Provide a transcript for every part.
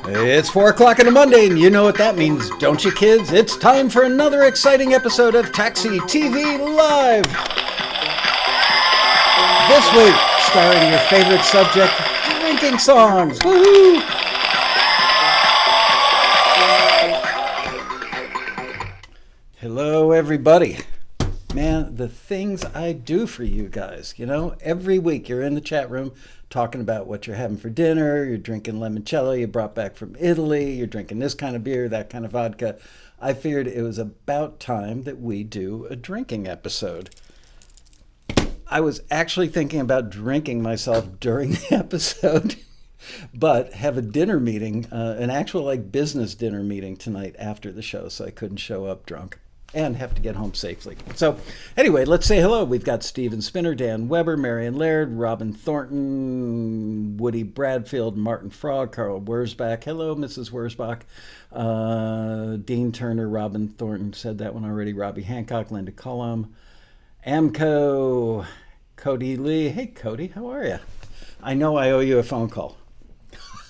It's 4 o'clock on a Monday, and you know what that means, don't you, kids? It's time for another exciting episode of Taxi TV Live. This week, starring your favorite subject, drinking songs. Woohoo! Hello, everybody. Man, the things I do for you guys, every week you're in the chat room talking about what you're having for dinner, you're drinking limoncello you brought back from Italy, you're drinking this kind of beer, that kind of vodka. I figured it was about time that we do a drinking episode. I was actually thinking about drinking myself during the episode, but have a dinner meeting, an actual business dinner meeting tonight after the show, so I couldn't show up drunk and have to get home safely. So anyway, let's say hello. We've got Steven Spinner, Dan Weber, Marion Laird, Robin Thornton, Woody Bradfield, Martin Frog, Carl Wurzbach. Hello, Mrs. Wurzbach. Dean Turner, Robin Thornton, said that one already. Robbie Hancock, Linda Cullum, Amco, Cody Lee. Hey, Cody, how are you? I know I owe you a phone call.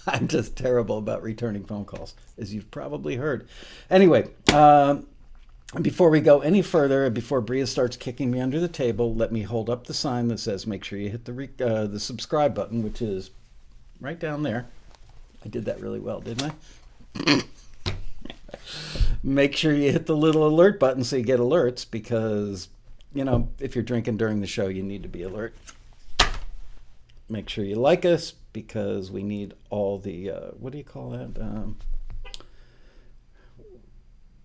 I'm just terrible about returning phone calls, as you've probably heard. Anyway, before we go any further, before Bria starts kicking me under the table, let me hold up the sign that says make sure you hit the subscribe button, which is right down there. I did that really well, didn't I? Make sure you hit the little alert button so you get alerts, because, if you're drinking during the show, you need to be alert. Make sure you like us, because we need all the, what do you call that?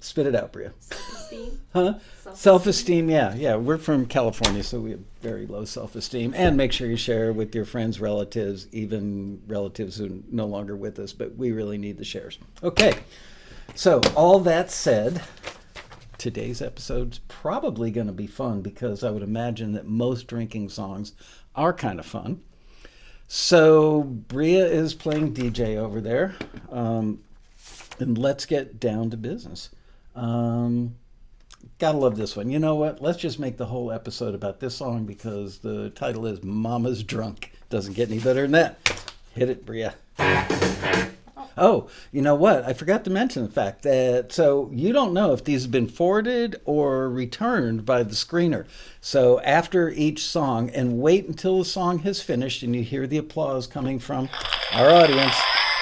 Spit it out, Bria. Self-esteem? Huh? Self-esteem, yeah. We're from California, so we have very low self-esteem. And make sure you share with your friends, relatives, even relatives who are no longer with us, but we really need the shares. Okay, so all that said, today's episode's probably going to be fun, because I would imagine that most drinking songs are kind of fun. So Bria is playing DJ over there, and let's get down to business. Gotta love this one. You know what? Let's just make the whole episode about this song, because the title is Mama's Drunk. Doesn't get any better than that. Hit it, Bria. Oh, you know what? I forgot to mention the fact that, so you don't know if these have been forwarded or returned by the screener. So after each song, and wait until the song has finished and you hear the applause coming from our audience,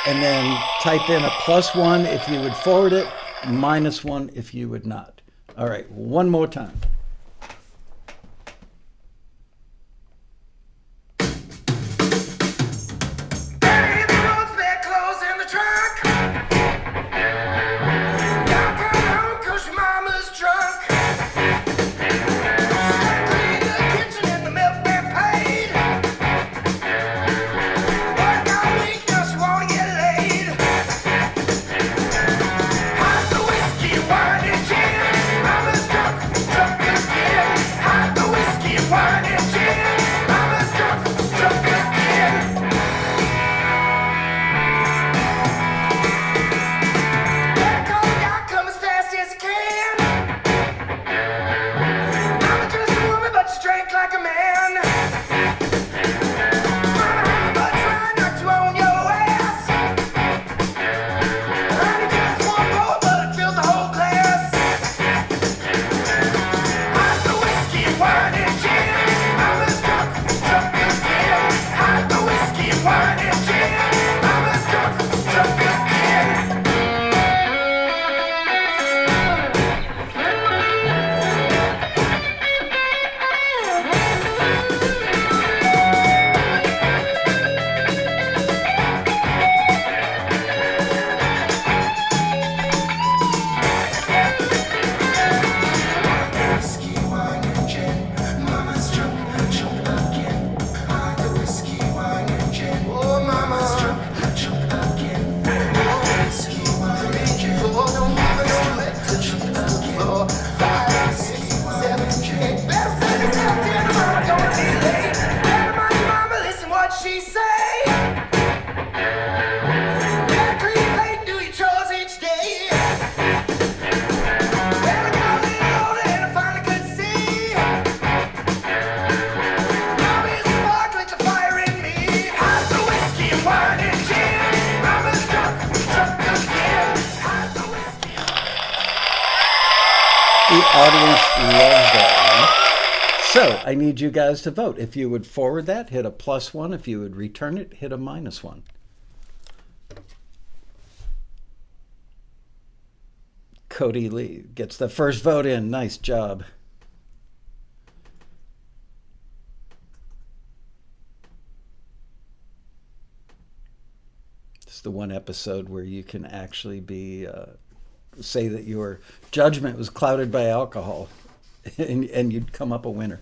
and then type in a +1 if you would forward it, -1 if you would not. All right, one more time. Drunk audience loves that one. So I need you guys to vote. If you would forward that, hit a +1. If you would return it, hit a -1. Cody Lee gets the first vote in. Nice job. It's the one episode where you can actually be say that your judgment was clouded by alcohol, and you'd come up a winner.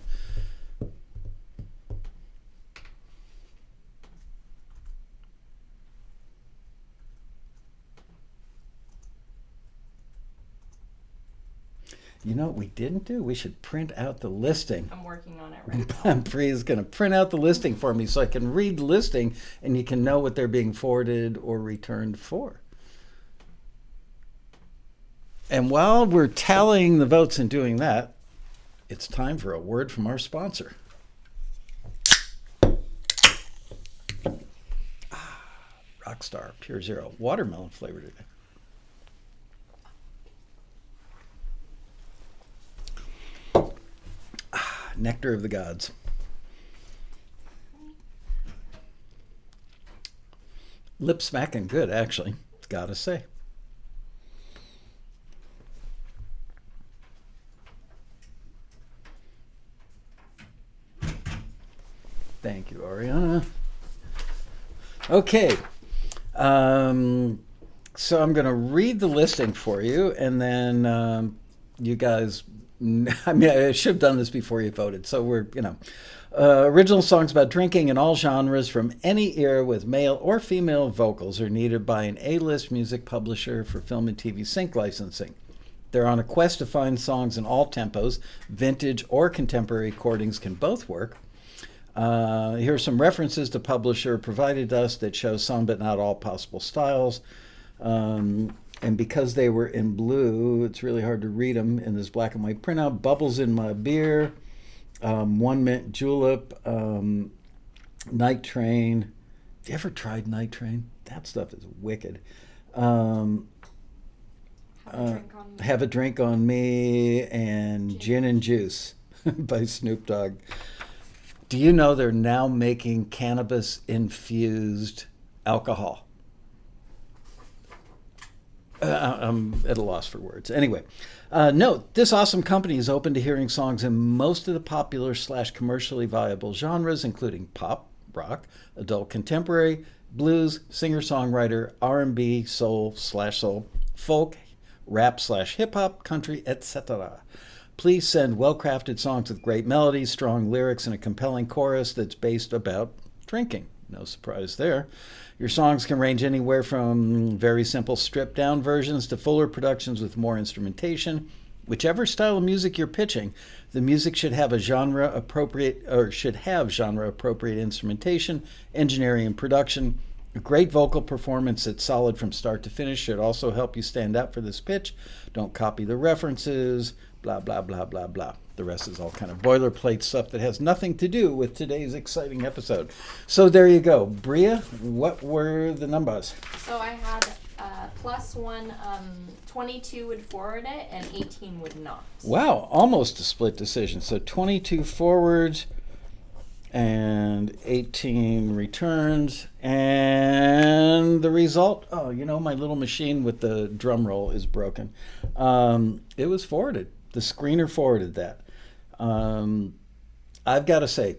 You know what we didn't do? We should print out the listing. I'm working on it right now. Bree is going to print out the listing for me so I can read the listing and you can know what they're being forwarded or returned for. And while we're tallying the votes and doing that, it's time for a word from our sponsor. Rockstar Pure Zero, watermelon flavor today. Nectar of the gods. Lip smacking good, actually. Gotta say. Thank you, Ariana. Okay. So I'm going to read the listing for you, and then you guys... I mean, I should have done this before you voted. So we're, original songs about drinking in all genres from any era with male or female vocals are needed by an A-list music publisher for film and TV sync licensing. They're on a quest to find songs in all tempos. Vintage or contemporary recordings can both work. Here are some references the publisher provided us that show some but not all possible styles. And because they were in blue, it's really hard to read them in this black and white printout. Bubbles in My Beer, One Mint Julep, Night Train. Have you ever tried Night Train? That stuff is wicked. Have Have a Drink on Me, and Gin and Juice by Snoop Dogg. Do you know they're now making cannabis-infused alcohol? I'm at a loss for words. Anyway, note, this awesome company is open to hearing songs in most of the popular / commercially viable genres, including pop, rock, adult contemporary, blues, singer-songwriter, R&B, soul / soul, folk, rap / hip-hop, country, etc. Please send well-crafted songs with great melodies, strong lyrics, and a compelling chorus that's based about drinking. No surprise there. Your songs can range anywhere from very simple stripped-down versions to fuller productions with more instrumentation. Whichever style of music you're pitching, the music should have genre-appropriate instrumentation, engineering, and production. A great vocal performance that's solid from start to finish should also help you stand out for this pitch. Don't copy the references, blah, blah, blah, blah, blah. The rest is all kind of boilerplate stuff that has nothing to do with today's exciting episode. So there you go. Bria, what were the numbers? So I had +1, 22 would forward it and 18 would not. Wow, almost a split decision. So 22 forwards and 18 returns. And the result, my little machine with the drum roll is broken. It was forwarded. The screener forwarded that. I've got to say,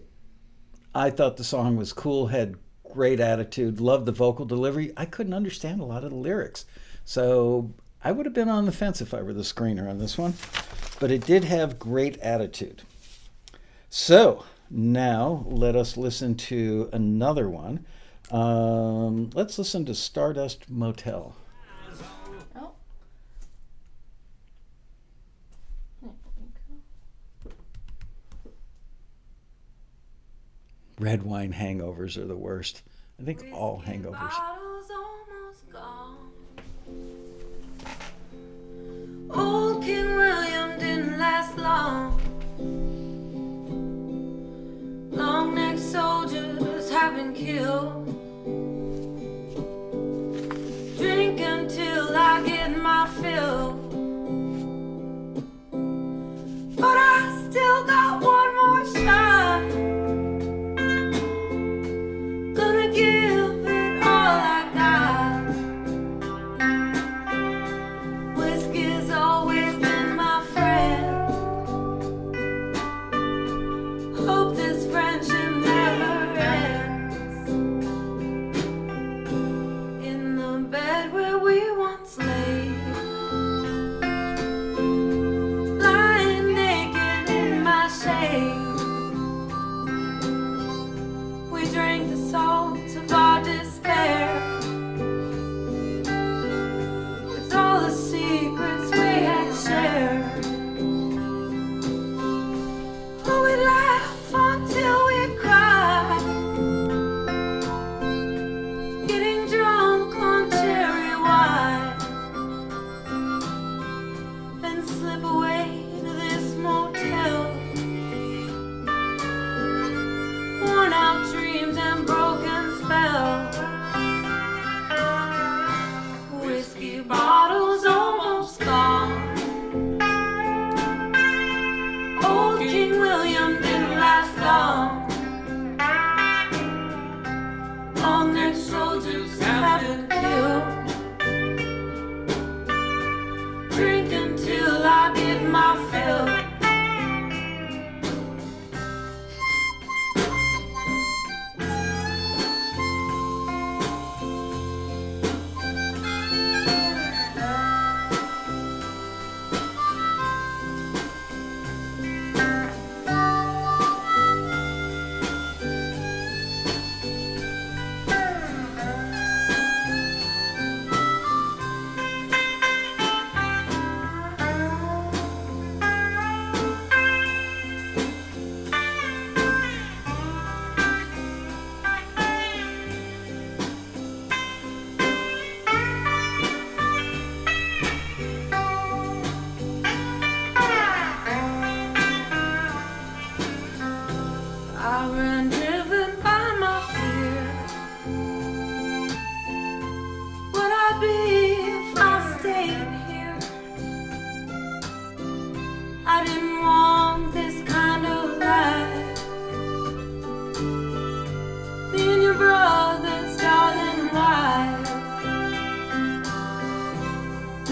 I thought the song was cool, had great attitude, loved the vocal delivery. I couldn't understand a lot of the lyrics. So I would have been on the fence if I were the screener on this one. But it did have great attitude. So now let us listen to another one. Let's listen to Stardust Motel. Red wine hangovers are the worst. I think all hangovers. Old King William didn't last long. Long-necked soldiers have been killed. Drink until I get my fill.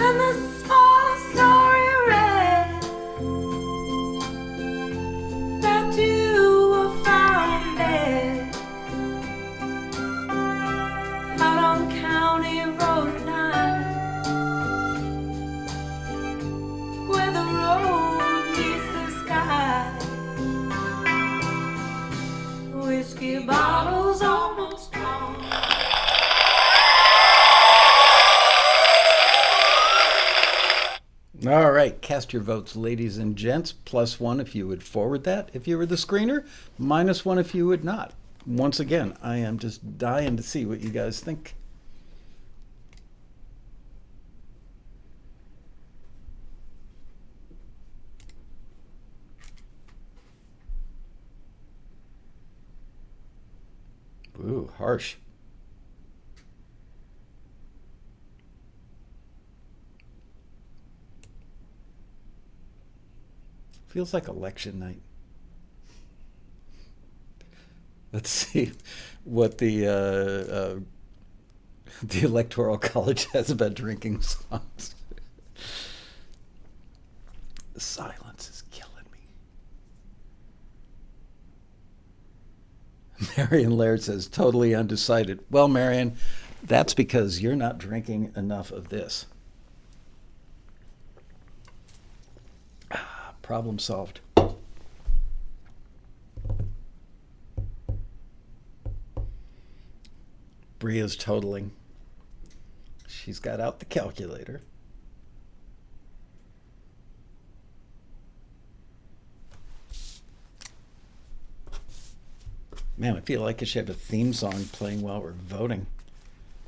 when the small story read that you were found dead out on County Road 9, where the road meets the sky. Whiskey bottles almost gone. All right, cast your votes, ladies and gents. +1 if you would forward that if you were the screener. -1 if you would not. Once again, I am just dying to see what you guys think. Ooh, harsh. Feels like election night. Let's see what the Electoral College has about drinking songs. The silence is killing me. Marion Laird says, totally undecided. Well, Marion, that's because you're not drinking enough of this. Problem solved. Bria's totaling. She's got out the calculator. Man, I feel like I should have a theme song playing while we're voting.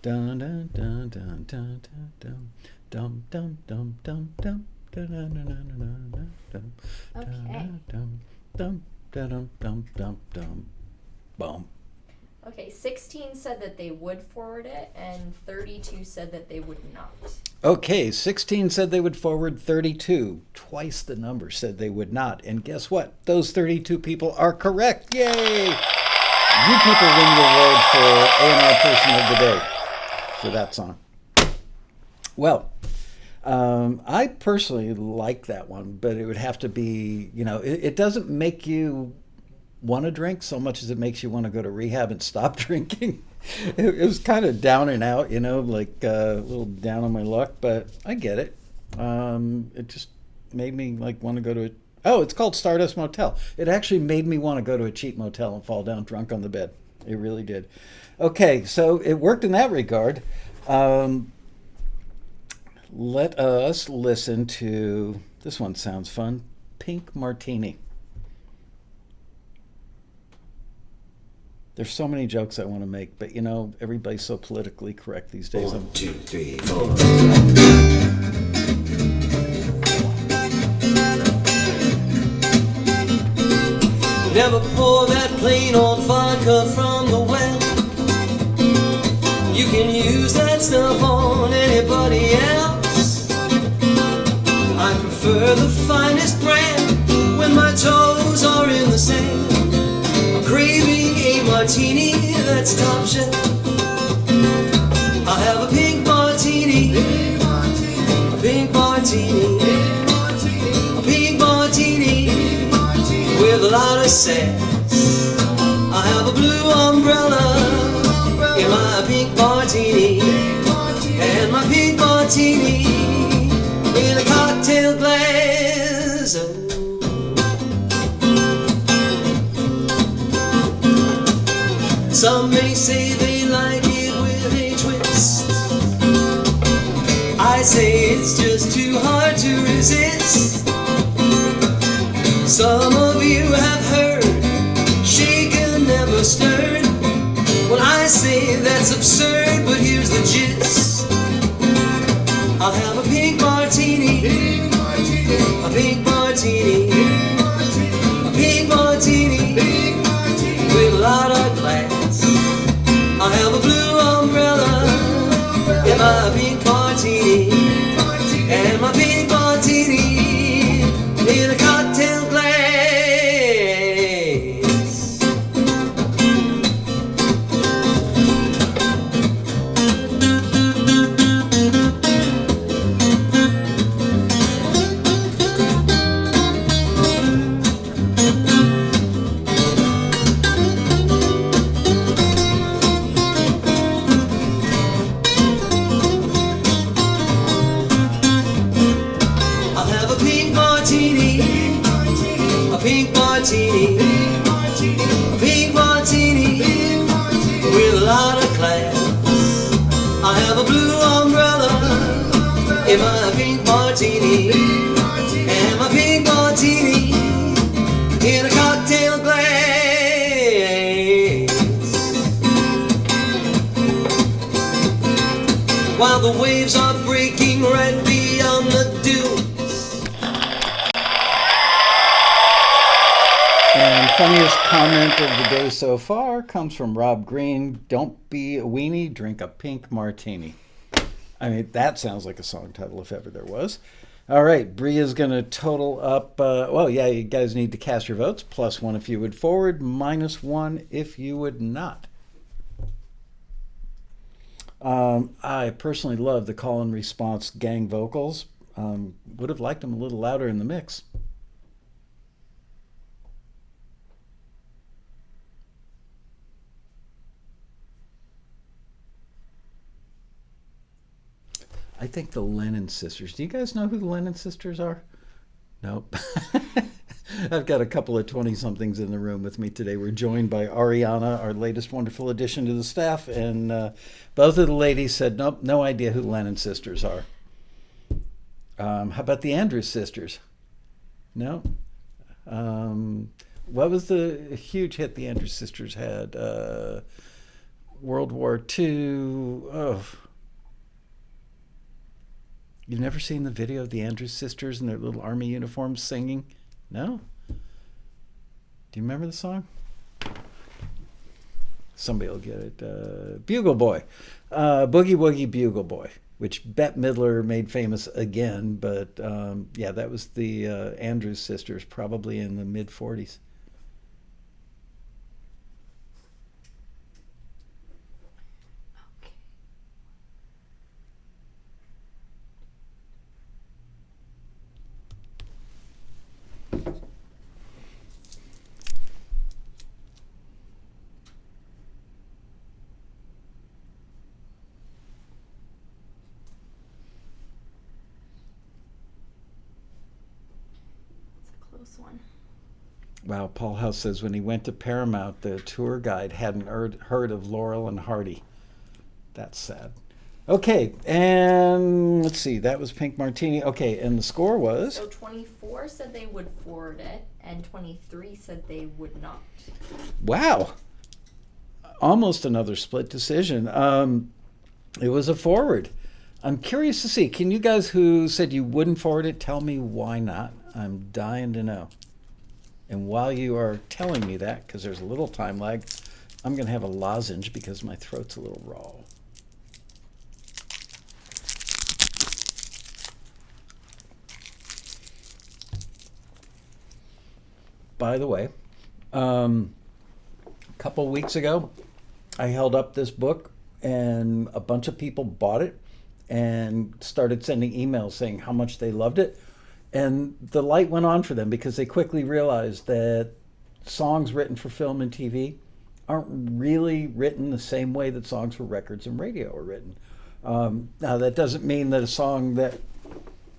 Dun dun dun dun dun dun dun dun dun dun dun. Okay, 16 said that they would forward it, and 32 said that they would not. Okay, 16 said they would forward, 32, twice the number, said they would not. And guess what? Those 32 people are correct. Yay! You people win the award for A&R Person of the Day for that song. Well, I personally like that one, but it would have to be, it doesn't make you want to drink so much as it makes you want to go to rehab and stop drinking. It was kind of down and out, like a little down on my luck, but I get it. It just made me want to go to it's called Stardust Motel. It actually made me want to go to a cheap motel and fall down drunk on the bed. It really did. Okay, so it worked in that regard. Let us listen to, this one sounds fun, Pink Martini. There's so many jokes I want to make, but everybody's so politically correct these days. 1, 2, 3, 4. Never pour that plain old vodka from the well. You can use that stuff on anybody else. I prefer the finest brand when my toes are in the sand. I'm craving a martini that's top shelf. I'll have a pink martini, a pink martini, a pink martini with a lot of sass. I'll have a blue umbrella in my pink martini, and my pink martini in a cocktail glass. Some may say they like it with a twist. I say it's just too hard to resist. Some of you have heard shaken, never stirred. Well, I say that's absurd, but here's the gist. I'll have a pink martini, a pink martini, a pink martini with a lot of glass. I'll have a blue umbrella in my pink martini, and my pink martini in a cocktail glass. martini, a pink martini with a lot of class. I have a blue umbrella in my pink martini, and my pink martini in a cocktail glass. While the waves are breaking right beyond the dunes. And funniest comment of the day so far comes from Rob Green. Don't be a weenie, drink a pink martini. I mean, that sounds like a song title if ever there was. All right, Bria's going to total up. Well, yeah, you guys need to cast your votes. +1 if you would forward, -1 if you would not. I personally love the call and response gang vocals. Would have liked them a little louder in the mix. I think the Lennon sisters. Do you guys know who the Lennon sisters are? Nope. I've got a couple of 20-somethings in the room with me today. We're joined by Ariana, our latest wonderful addition to the staff, and both of the ladies said, nope, no idea who the Lennon sisters are. How about the Andrews sisters? No? What was the huge hit the Andrews sisters had? World War II. Oh. You've never seen the video of the Andrews sisters in their little army uniforms singing? No? Do you remember the song? Somebody will get it. Bugle Boy. Boogie Woogie Bugle Boy, which Bette Midler made famous again. But yeah, that was the Andrews sisters, probably in the mid-40s. One. Wow, Paul House says when he went to Paramount, the tour guide hadn't heard of Laurel and Hardy. That's sad. Okay, and let's see, that was Pink Martini. Okay, and the score was? So 24 said they would forward it, and 23 said they would not. Wow. Almost another split decision. It was a forward. I'm curious to see, can you guys who said you wouldn't forward it tell me why not? I'm dying to know. And while you are telling me that, because there's a little time lag, I'm going to have a lozenge because my throat's a little raw. By the way, a couple weeks ago, I held up this book and a bunch of people bought it and started sending emails saying how much they loved it. And the light went on for them because they quickly realized that songs written for film and TV aren't really written the same way that songs for records and radio are written. Now, that doesn't mean that a song that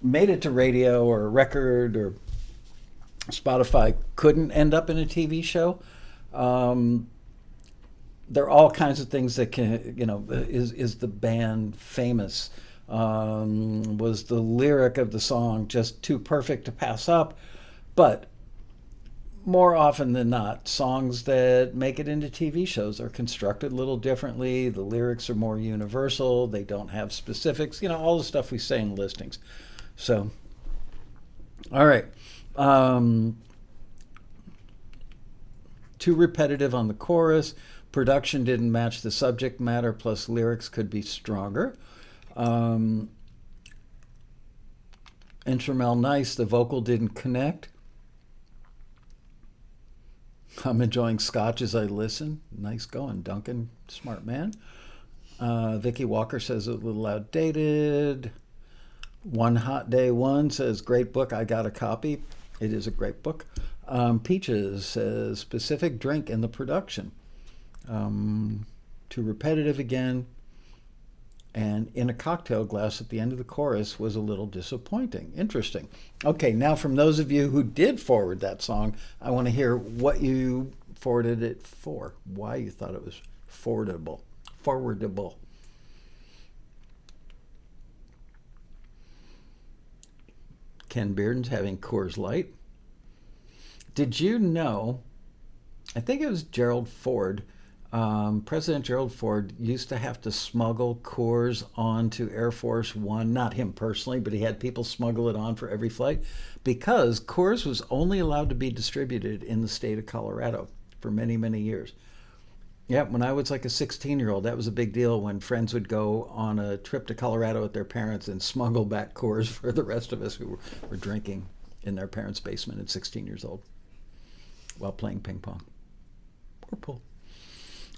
made it to radio or a record or Spotify couldn't end up in a TV show. There are all kinds of things that can, is the band famous? Was the lyric of the song just too perfect to pass up? But more often than not, songs that make it into TV shows are constructed a little differently. The lyrics are more universal. They don't have specifics, all the stuff we say in listings. So, all right. Too repetitive on the chorus. Production didn't match the subject matter, plus lyrics could be stronger. Instrumental nice, the vocal didn't connect. I'm enjoying scotch as I listen. Nice going, Duncan. Smart man. Vicky Walker says a little outdated. One Hot Day One says great book. I got a copy. It is a great book. Peaches says specific drink in the production. Too repetitive again. and in a cocktail glass at the end of the chorus was a little disappointing. Interesting. Okay, now from those of you who did forward that song, I want to hear what you forwarded it for, why you thought it was forwardable. Ken Bearden's having Coors Light. Did you know, I think it was Gerald Ford, President Gerald Ford used to have to smuggle Coors onto Air Force One, not him personally, but he had people smuggle it on for every flight, because Coors was only allowed to be distributed in the state of Colorado for many, many years. Yeah, when I was like a 16-year-old, that was a big deal when friends would go on a trip to Colorado with their parents and smuggle back Coors for the rest of us who were drinking in their parents' basement at 16 years old while playing ping pong or pool.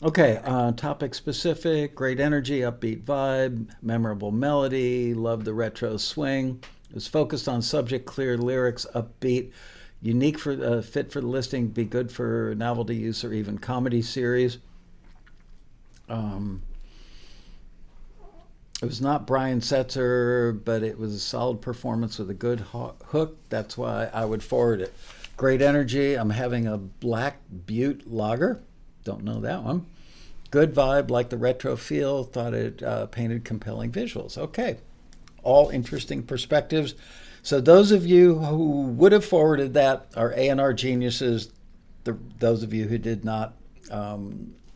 Okay, topic specific, great energy, upbeat vibe, memorable melody, love the retro swing. It was focused on subject, clear lyrics, upbeat, unique for fit for the listing, be good for novelty use or even comedy series. It was not Brian Setzer, but it was a solid performance with a good hook. That's why I would forward it. Great energy. I'm having a Black Butte Lager. Don't know that one. Good vibe, like the retro feel. Thought it painted compelling visuals. Okay. All interesting perspectives. So those of you who would have forwarded that are A&R geniuses. Those of you who did not,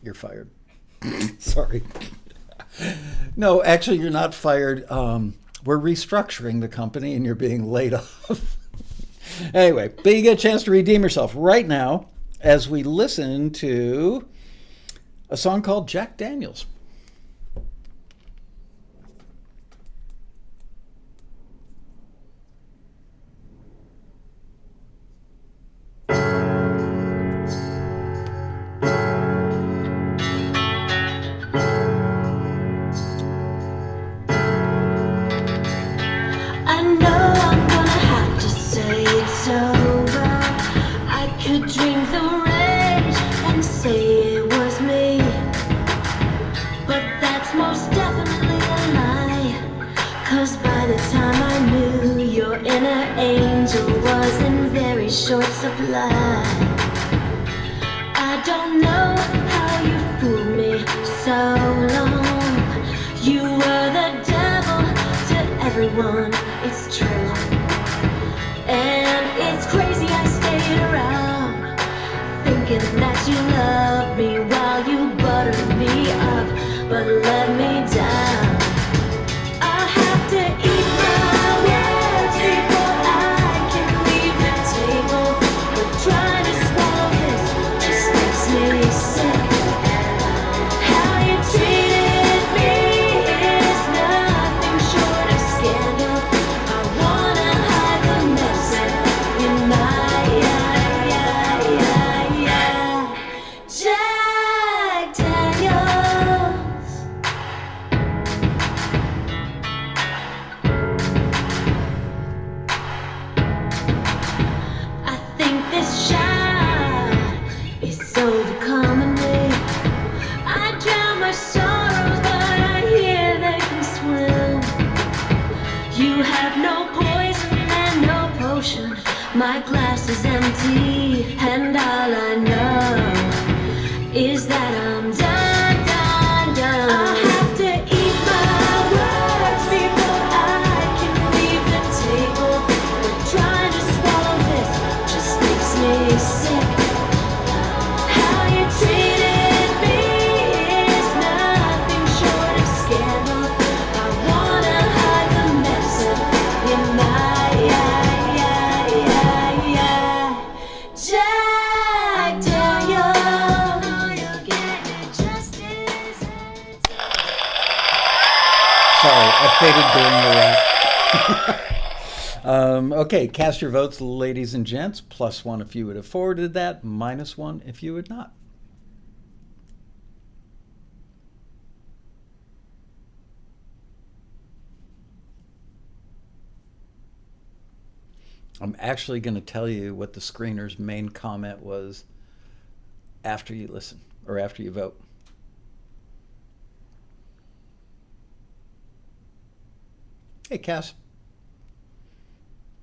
you're fired. Sorry. No, actually, you're not fired. We're restructuring the company and you're being laid off. Anyway, but you get a chance to redeem yourself right now as we listen to a song called Jack Daniels. I know I'm gonna have to say it's over. I could drink the rage and say it was me, but that's most definitely a lie. 'Cause by the time I knew, your inner angel was in very short supply. I don't know how you fooled me so long. You were the devil to everyone, it's true. And it's crazy I stayed around, thinking that you loved me while you buttered me up, but let me down. I have to eat my words before I can leave the table, but trying to swallow this just makes me sick. How you treated me is nothing short of scandal. I wanna hide the medicine in my Jack Daniels. I think this shot is overcoming me. I drown my sorrows, but I hear they can swim. You have no poison and no potion. My glass is empty, and all I know is that I'm done, done, done. I have to eat my words before I can leave the table, but trying to swallow this just makes me sick. How you treated me is nothing short of scandal. I wanna hide the medicine in my Jack Daniels. You'll get your justice. Sorry, I faded during the rap. Okay, cast your votes, ladies and gents. +1 if you would have forwarded that, -1 if you would not. I'm actually going to tell you what the screener's main comment was after you listen, or after you vote. Hey, Cass.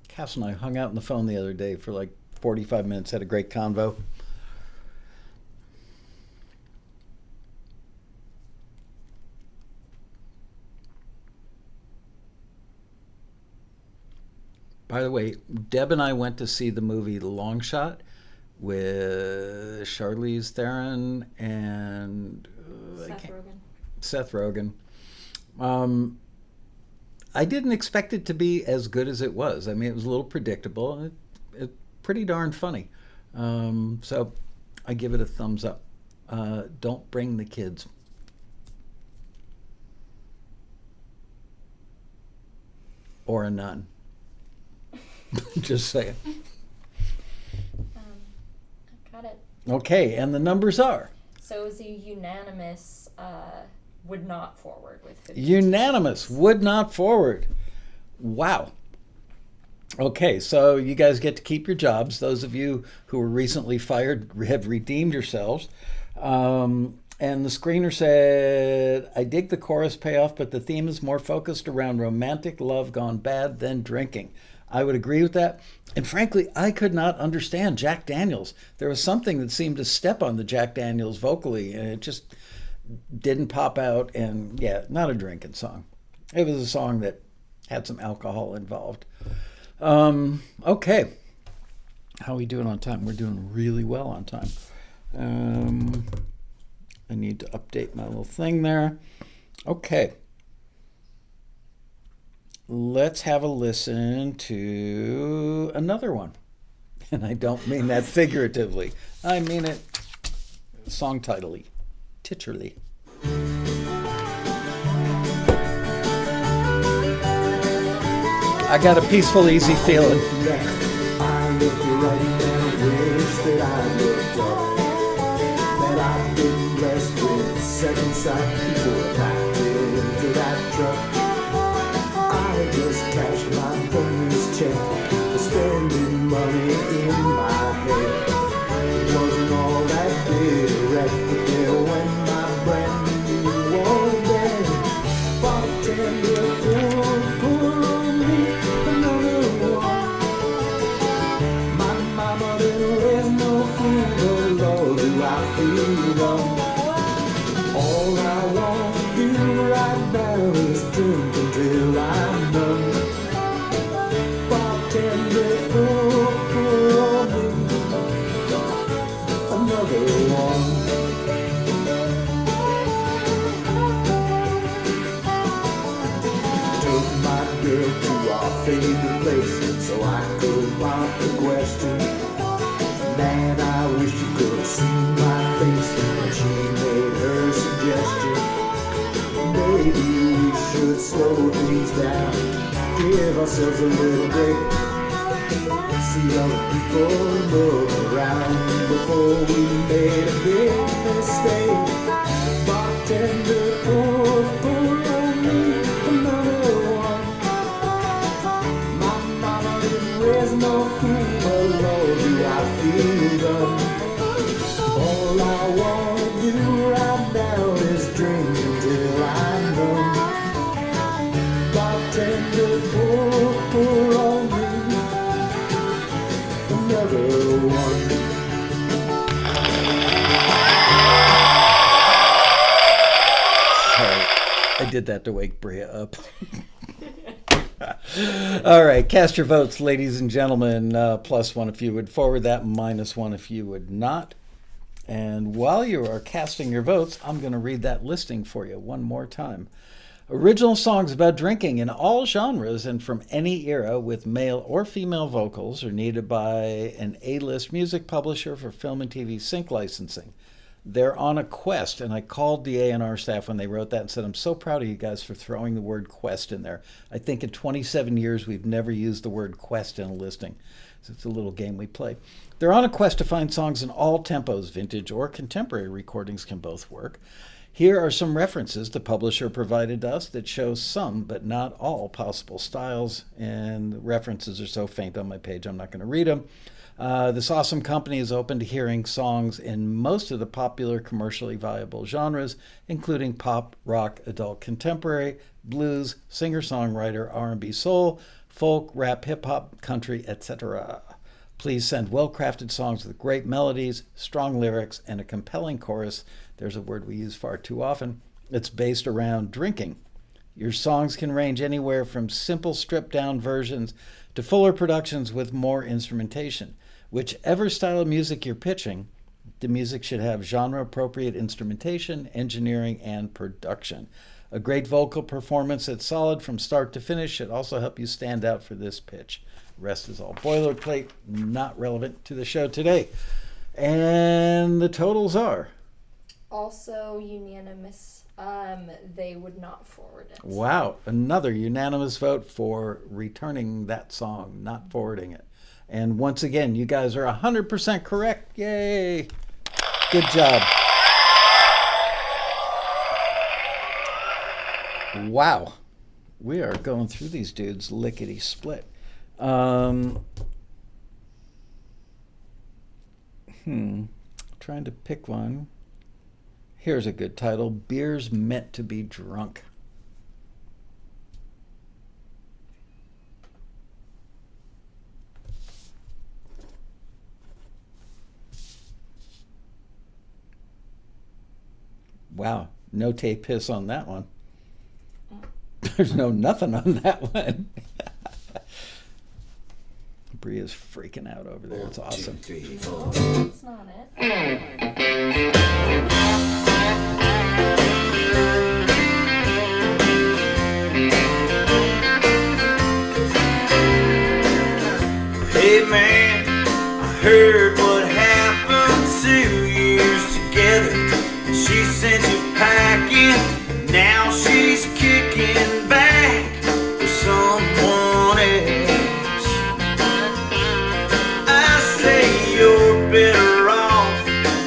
Cass and I hung out on the phone the other day for like 45 minutes, had a great convo. By the way, Deb and I went to see the movie The Long Shot with Charlize Theron and Seth Rogen. I didn't expect it to be as good as it was. I mean, it was a little predictable, and it's pretty darn funny. So I give it a thumbs up. Don't bring the kids. Or a nun. Just saying. Got it. Okay, and the numbers are? So it was a unanimous would not forward with 50. Unanimous would not forward. Wow. Okay, so you guys get to keep your jobs. Those of you who were recently fired have redeemed yourselves. And the screener said, I dig the chorus payoff, but the theme is more focused around romantic love gone bad than drinking. I would agree with that. And frankly, I could not understand Jack Daniels. There was something that seemed to step on the Jack Daniels vocally, and it just didn't pop out. And yeah, not a drinking song. It was a song that had some alcohol involved. Okay. How are we doing on time? We're doing really well on time. I need to update my little thing there. Okay. Let's have a listen to another one. And I don't mean that figuratively. I mean it song titly, titularly. I got a peaceful, easy feeling. I look right and wish that I looked up. That I've been blessed with second sight before packed into that truck. I just cashed my bonus check for spending money in my head. Wasn't all that big a wreck, but there went my brand new one bed. Bartender, pour on me another one. My mama didn't raise no fool, but Lord, do I feel dumb. All I want to do right now is drink until I'm done. Bartender, pour on me another one. Took my girl to our favorite place so I could pop the question. Man, I wish you could have seen my face when she made her suggestion. Maybe we should slow things down, give ourselves a little break, see other people look around before we made a big mistake. Bartender, pour on me another one. My mama didn't raise no fool, but Lord, do I feel dumb. All I wanna do right now is drink until I'm numb. Bartender, pour on me another one. Sorry, I did that to wake Bria up. All right, cast your votes, ladies and gentlemen. +1 if you would forward that, -1 if you would not. And while you are casting your votes, I'm going to read that listing for you one more time. Original songs about drinking in all genres and from any era with male or female vocals are needed by an A-list music publisher for film and TV sync licensing. They're on a quest, and I called the A&R staff when they wrote that and said, I'm so proud of you guys for throwing the word quest in there. I think in 27 years we've never used the word quest in a listing. So it's a little game we play. They're on a quest to find songs in all tempos, vintage or contemporary recordings can both work. Here are some references the publisher provided us that show some, but not all, possible styles, and the references are so faint on my page I'm not going to read them. This awesome company is open to hearing songs in most of the popular commercially viable genres, including pop, rock, adult contemporary, blues, singer-songwriter, R&B soul, folk, rap, hip-hop, country, etc. Please send well-crafted songs with great melodies, strong lyrics, and a compelling chorus. There's a word we use far too often. It's based around drinking. Your songs can range anywhere from simple stripped-down versions to fuller productions with more instrumentation. Whichever style of music you're pitching, the music should have genre-appropriate instrumentation, engineering, and production. A great vocal performance that's solid from start to finish should also help you stand out for this pitch. The rest is all boilerplate, not relevant to the show today. And the totals are? Also unanimous. They would not forward it. Wow, another unanimous vote for returning that song, not forwarding it. And once again, you guys are 100% correct. Yay! Good job. Wow. We are going through these dudes lickety-split. Trying to pick one. Here's a good title. Beer's Meant to be Drunk. Wow, no tape piss on that one. There's no nothing on that one. Bria's freaking out over there. It's awesome. 2, 3, 4. That's not it. Hey man, I heard what happened 2 years together. She sent you packing, now she's kicking back for someone else. I say you're better off.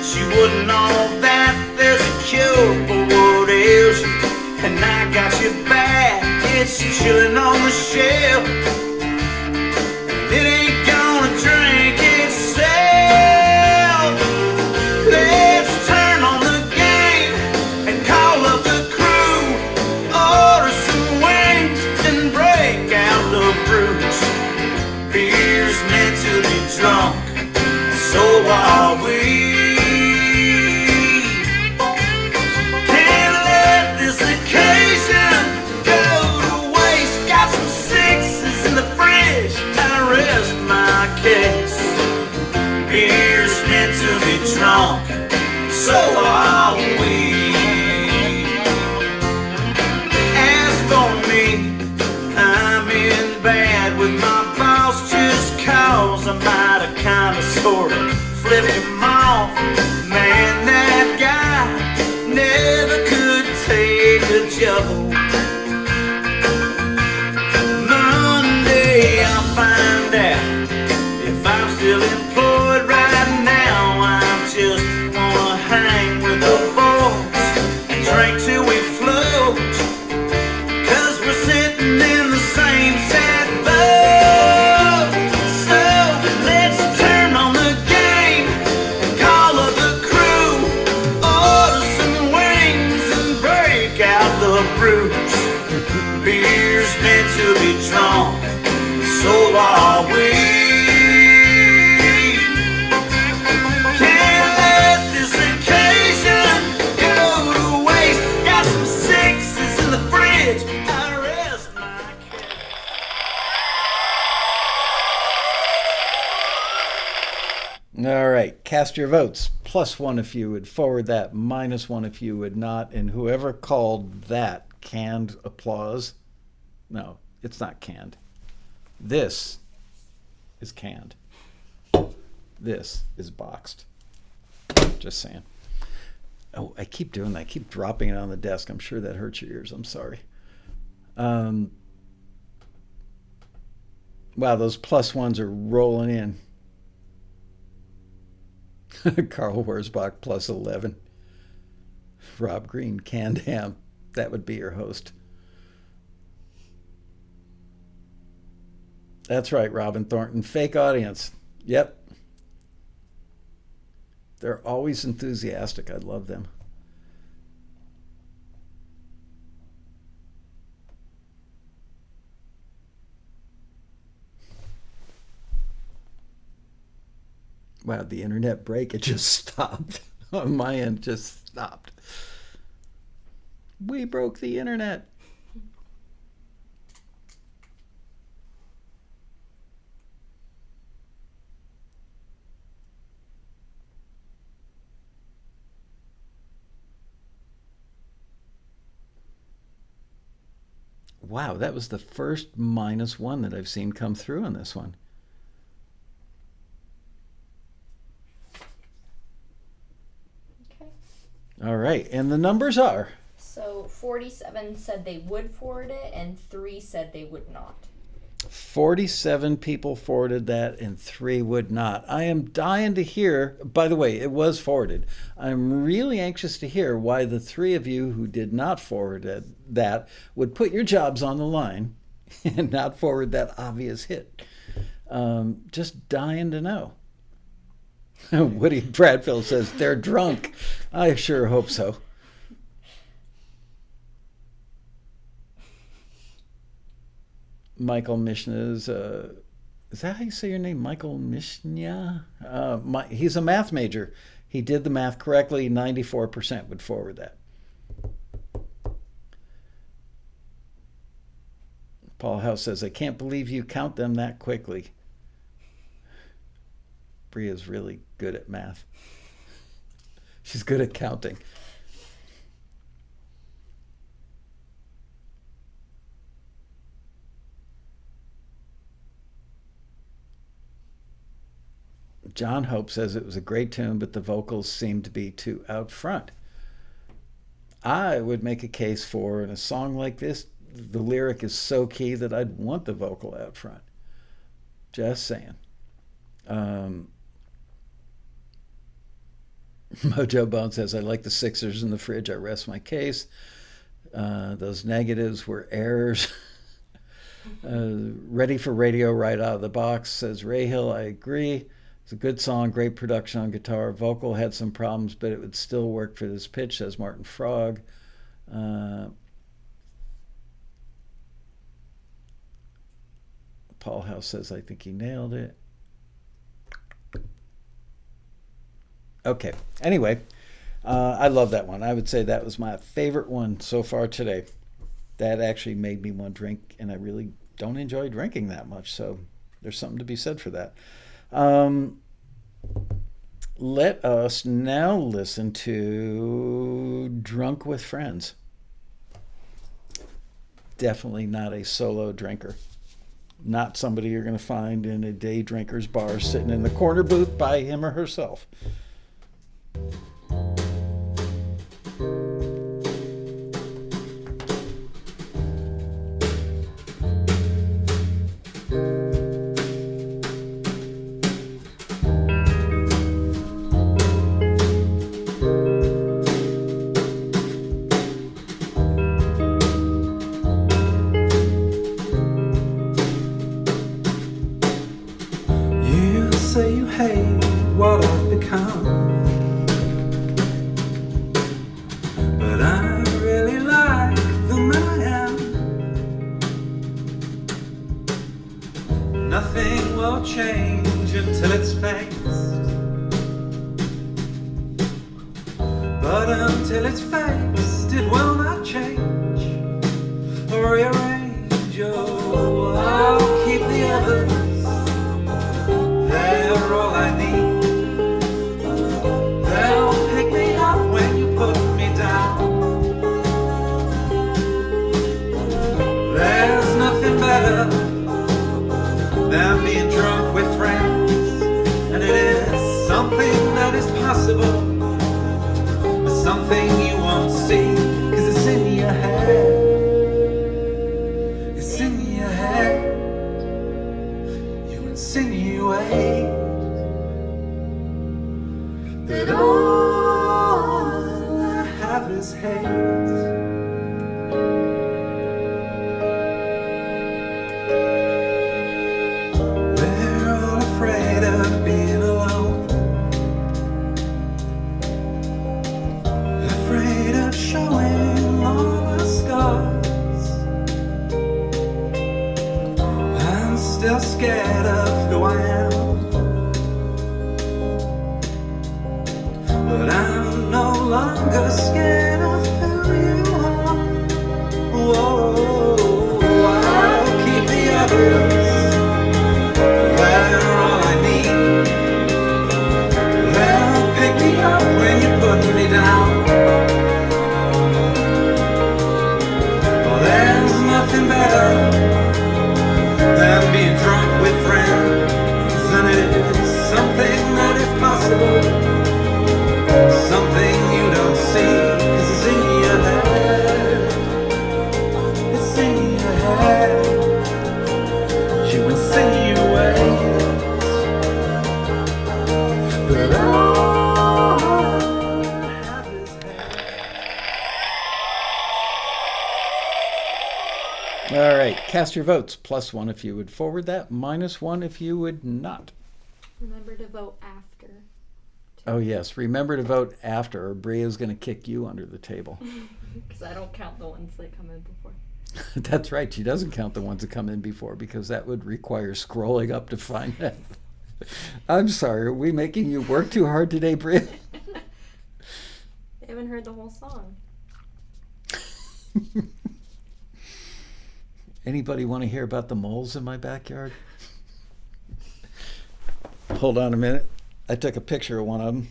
She wouldn't know that there's a cure for what ails you, and I got your back. It's chilling on the shelf. It ain't gonna drink itself. Let's turn on the game and call up the crew. Order some wings and break out the brews. Beer's meant to be drunk, so are we. Can't let this occasion go to waste. Got some sixes in the fridge. Rest my case. Beer's meant to be drunk, so are we. As for me, I'm in bad with my boss just cause I might have kinda sorta flipped him off. Man, that guy never could take a juggle. Monday I'll find out if I'm still employed right now. I just wanna hang with the boys and drink till we float, 'cause we're sitting in the same sad boat. So let's turn on the game and call up the crew. Order some wings and break out the brews. Beer's meant to be drunk, so are we. Can't let this occasion go to waste. Got some sixes in the fridge. I rest my case. All right, cast your votes. +1 if you would forward that, -1 if you would not. And whoever called that canned applause. No, it's not canned. This is canned. This is boxed. Just saying. Oh, I keep doing that. I keep dropping it on the desk. I'm sure that hurts your ears. I'm sorry. Wow, those +1s are rolling in. Carl Wurzbach +11. Rob Green, canned ham. That would be your host. That's right, Robin Thornton. Fake audience. Yep. They're always enthusiastic. I love them. Wow, the internet break, it just stopped. On my end, just stopped. We broke the internet. Wow, that was the first -1 that I've seen come through on this one. Okay. All right, and the numbers are? So 47 said they would forward it, and 3 said they would not. 47 people forwarded that and 3 would not. I am dying to hear, by the way, it was forwarded. I'm really anxious to hear why the 3 of you who did not forward that would put your jobs on the line and not forward that obvious hit. Just dying to know. Woody Bradfield says they're drunk. I sure hope so. Michael Mishna's, is that how you say your name? Michael Mishna? He's a math major. He did the math correctly. 94% would forward that. Paul House says, I can't believe you count them that quickly. Bria's really good at math. She's good at counting. John Hope says it was a great tune, but the vocals seemed to be too out front. I would make a case for, in a song like this, the lyric is so key that I'd want the vocal out front. Just saying. Mojo Bone says, I like the Sixers in the fridge. I rest my case. Those negatives were errors. Ready for radio right out of the box, says Ray Hill. I agree. It's a good song, great production on guitar. Vocal had some problems, but it would still work for this pitch, says Martin Frog. Paul House says, I think he nailed it. Okay, anyway, I love that one. I would say that was my favorite one so far today. That actually made me want to drink, and I really don't enjoy drinking that much, so there's something to be said for that. Let us now listen to Drunk with Friends. Definitely not a solo drinker. Not somebody you're going to find in a day drinker's bar sitting in the corner booth by him or herself. You say you hate what I've become, but I really like the man I am. Nothing will change until it's faced, but until it's faced, it will not change or rearrange. Oh, I'll keep the others. They're all I need. They'll pick me up when you put me down. There's nothing better than being drunk with friends, and it is something that is possible, but something you won't see, 'cause it's in your head. It's in your head. You insinuate that all I have is hate. They're all afraid of being alone. still scared of who I am. But I'm no longer scared of who you are. Whoa, I'll keep the others. They're all I need. They'll pick me up when you put me down. Oh, there's nothing better than being drunk with friends, and it is something that is possible, something you don't see, 'cause it's in your head, it's in your head, you insinuate, but all I have is All right, cast your votes. +1 if you would forward that, -1 if you would not. Remember to vote after. Oh, yes. Remember to vote after, or Bria's going to kick you under the table. Because I don't count the ones that come in before. That's right. She doesn't count the ones that come in before, because that would require scrolling up to find that. I'm sorry. Are we making you work too hard today, Bria? They haven't heard the whole song. Anybody want to hear about the moles in my backyard? Hold on a minute. I took a picture of one of them.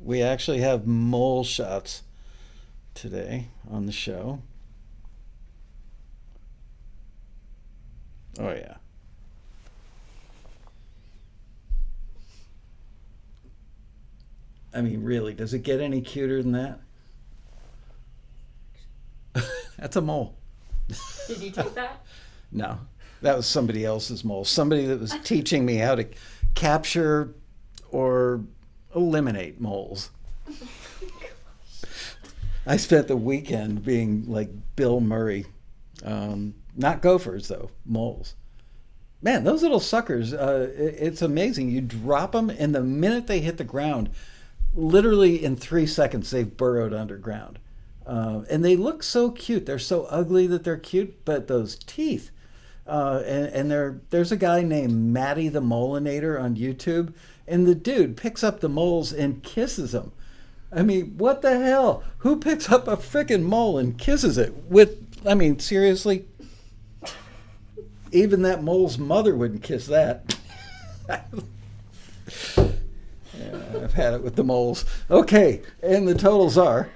We actually have mole shots today on the show. Oh, yeah. I mean, really, does it get any cuter than that? That's a mole. Did you take that? No, that was somebody else's mole. Somebody that was teaching me how to capture or eliminate moles. I spent the weekend being like Bill Murray. Not gophers, though, moles. Man, those little suckers, it's amazing. You drop them, and the minute they hit the ground, literally in 3 seconds, they've burrowed underground. And they look so cute. They're so ugly that they're cute, but those teeth. And there's a guy named Matty the Molinator on YouTube, and the dude picks up the moles and kisses them. I mean, what the hell? Who picks up a frickin' mole and kisses it? I mean, seriously? Even that mole's mother wouldn't kiss that. Yeah, I've had it with the moles. Okay, and the totals are...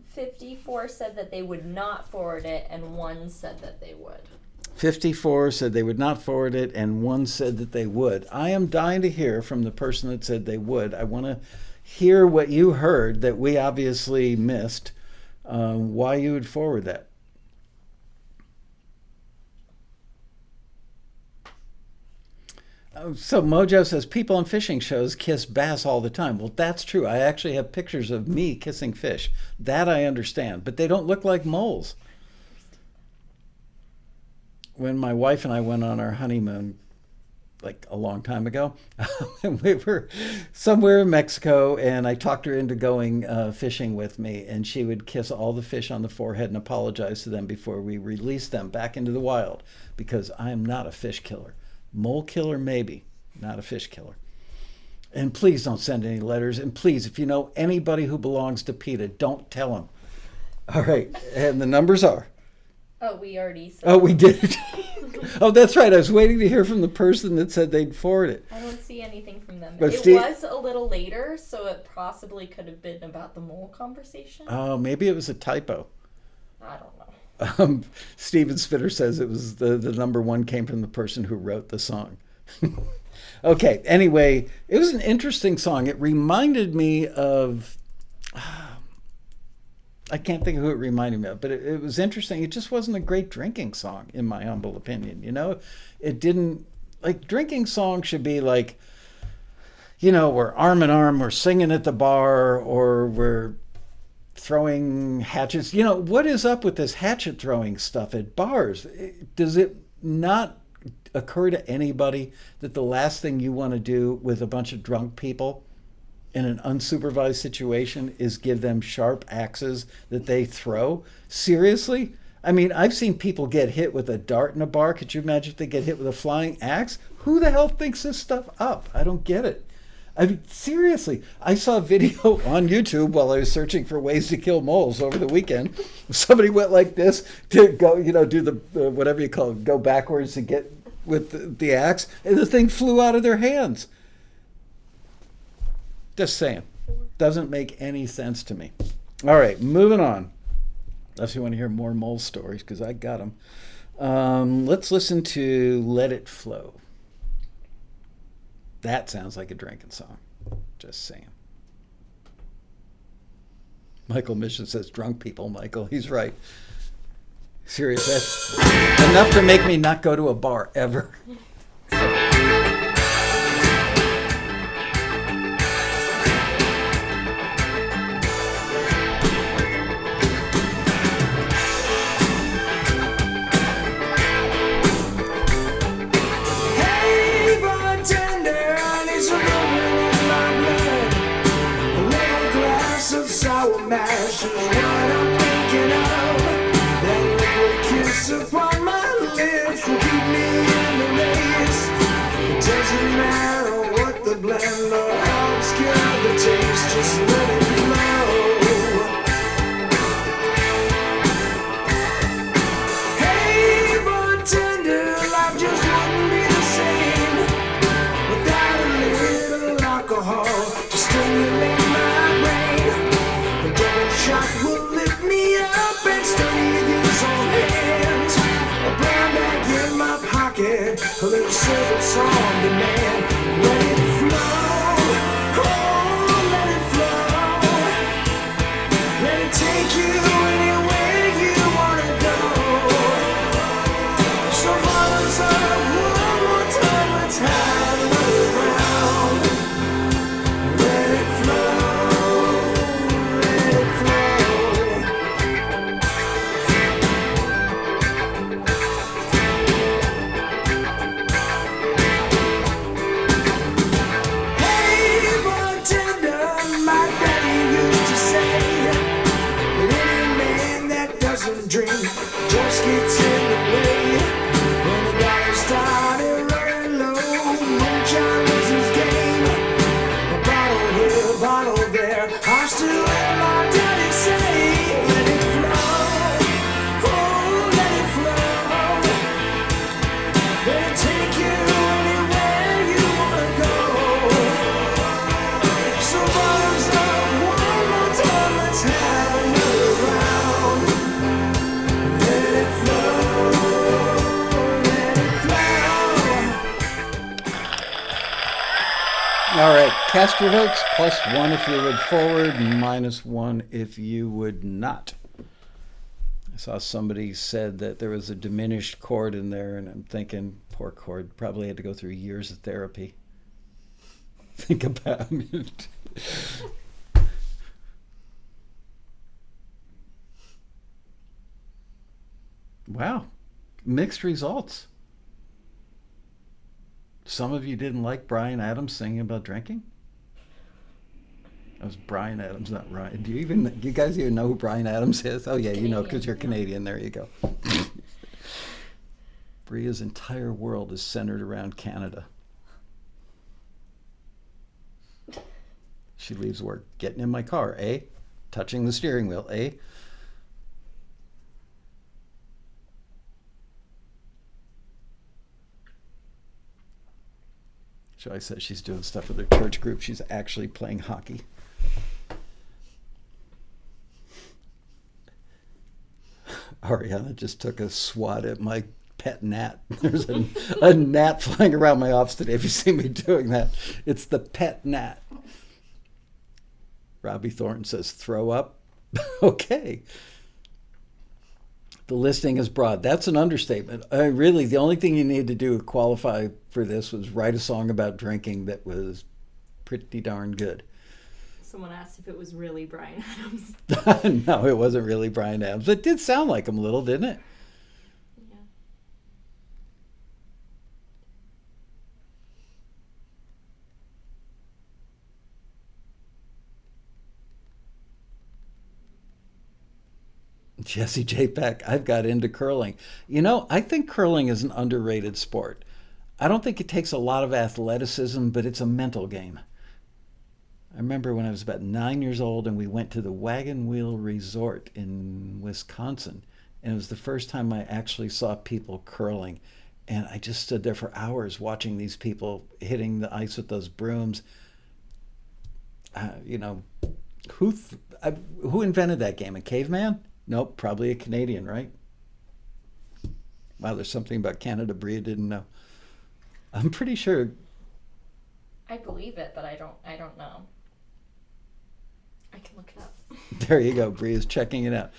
54 said that they would not forward it, and 1 said that they would. 54 said they would not forward it, and 1 said that they would. I am dying to hear from the person that said they would. I want to hear what you heard that we obviously missed, why you would forward that. So Mojo says, people on fishing shows kiss bass all the time. Well, that's true. I actually have pictures of me kissing fish. That I understand. But they don't look like moles. When my wife and I went on our honeymoon, like a long time ago, and we were somewhere in Mexico, and I talked her into going fishing with me, and she would kiss all the fish on the forehead and apologize to them before we released them back into the wild, because I am not a fish killer. Mole killer, maybe, not a fish killer. And please don't send any letters. And please, if you know anybody who belongs to PETA, don't tell them. All right. And the numbers are? Oh, we already said. Oh, we did. Oh, that's right. I was waiting to hear from the person that said they'd forward it. I don't see anything from them. But it Steve... was a little later, so it possibly could have been about the mole conversation. Oh, maybe it was a typo. I don't know. Steven Spitter says it was the number 1 came from the person who wrote the song. Okay, anyway, it was an interesting song. It reminded me of, I can't think of who it reminded me of, but it was interesting. It just wasn't a great drinking song, in my humble opinion. You know, it didn't, like, drinking songs should be like, you know, we're arm in arm, we're singing at the bar, or we're throwing hatchets. You know, what is up with this hatchet throwing stuff at bars? Does it not occur to anybody that the last thing you want to do with a bunch of drunk people in an unsupervised situation is give them sharp axes that they throw? Seriously? I mean, I've seen people get hit with a dart in a bar. Could you imagine if they get hit with a flying axe? Who the hell thinks this stuff up? I don't get it. I mean, seriously, I saw a video on YouTube while I was searching for ways to kill moles over the weekend. Somebody went like this to go, do the whatever you call it, go backwards to get with the axe, and the thing flew out of their hands. Just saying. Doesn't make any sense to me. All right, moving on. Unless you want to hear more mole stories, because I got them. Let's listen to Let It Flow. That sounds like a drinking song. Just saying. Michael Mission says drunk people, Michael. He's right. Serious, that's enough to make me not go to a bar ever. Upon my lips will keep me in the race. It doesn't matter what the blend or how obscure the taste, just let it flow. Hey bartender, life just wouldn't be the same without a little alcohol to stimulate my brain. A double shot will lift me up and steady these old hands. A brown bag in my pocket, a little service on demand. Let it flow, oh, let it flow. Let it take you anywhere you wanna go. So bottoms up one more time, let's have another round. Let it flow, let it flow. Hey bartender, my daddy used to say that any man that doesn't drink just gets in the way. When the dollar started running low, moonshine was his game. A bottle here, a bottle there, I still hear my daddy say, let it flow, oh, let it flow. Let it take you anywhere you wanna go. So bottoms up one more time, let's have another round. Let it flow, let it flow. All right, cast your votes. +1 if you would forward, -1 if you would not. I saw somebody said that there was a diminished chord in there, and I'm thinking, poor chord, probably had to go through years of therapy. Think about it. Wow, mixed results. Some of you didn't like Bryan Adams singing about drinking? That was Bryan Adams, not Ryan. Do you guys even know who Bryan Adams is? Oh yeah, you know because you're Canadian. There you go. Bria's entire world is centered around Canada. She leaves work, getting in my car, eh? Touching the steering wheel, eh? Joy says she's doing stuff with her church group. She's actually playing hockey. Ariana just took a swat at my pet gnat. There's a gnat flying around my office today. If you see me doing that, it's the pet gnat. Robbie Thornton says, throw up. Okay. The listing is broad. That's an understatement. Really, the only thing you need to do to qualify for this was write a song about drinking that was pretty darn good. Someone asked if it was really Bryan Adams. No, it wasn't really Bryan Adams. It did sound like him a little, didn't it? Yeah. Jesse J. Peck, I've got into curling. I think curling is an underrated sport. I don't think it takes a lot of athleticism, but it's a mental game. I remember when I was about 9 years old and we went to the Wagon Wheel Resort in Wisconsin. And it was the first time I actually saw people curling. And I just stood there for hours watching these people hitting the ice with those brooms. Who invented that game? A caveman? Nope, probably a Canadian, right? Wow, there's something about Canada Bria didn't know. I'm pretty sure. I believe it, but I don't know. I can look it up. There you go. Bria's checking it out.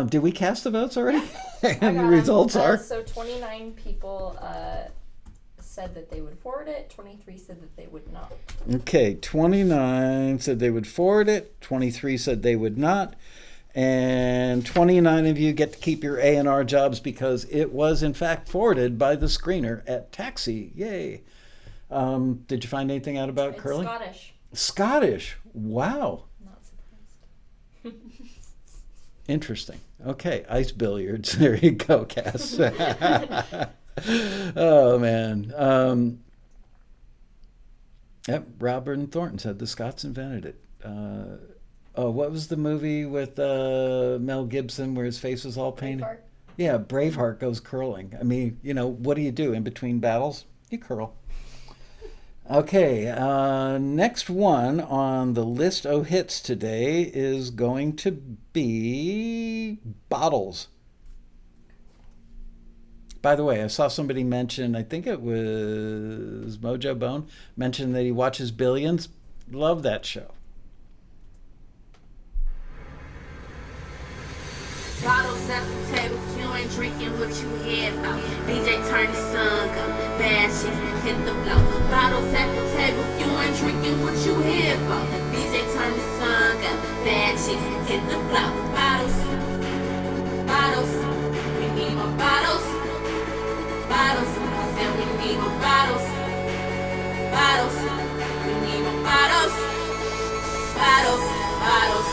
Did we cast the votes already? I And the got 'em. results are? So 29 people said that they would forward it. 23 said that they would not. Okay, 29 said they would forward it. 23 said they would not. And 29 of you get to keep your A&R jobs because it was, in fact, forwarded by the screener at Taxi. Yay. Did you find anything out about It's curling? Scottish. Scottish. Wow. Not surprised. Interesting. Okay, ice billiards. There you go, Cass. Oh, man. Yep, Robert Thornton said the Scots invented it. What was the movie with Mel Gibson where his face was all painted? Braveheart. Yeah, Braveheart goes curling. I mean, what do you do in between battles? You curl. Okay, next one on the list of hits today is going to be bottles. By the way, I saw somebody mention, I think it was Mojo Bone, mentioned that he watches Billions. Love that show. Bottles at the table, you ain't drinking what you had about. DJ turn the song up, bad shit hit the flow. Bottles at the table, you ain't drinking what you had about. DJ turn the song up, bad shit hit the flow. Bottles, bottles, we need more bottles. Bottles, I said we need more bottles. Bottles, we need more bottles. Bottles, bottles.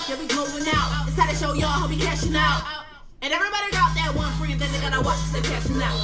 Yeah, we going out. It's time to show y'all how we cashing out. And everybody got that one friend that they gotta watch cause they passing out.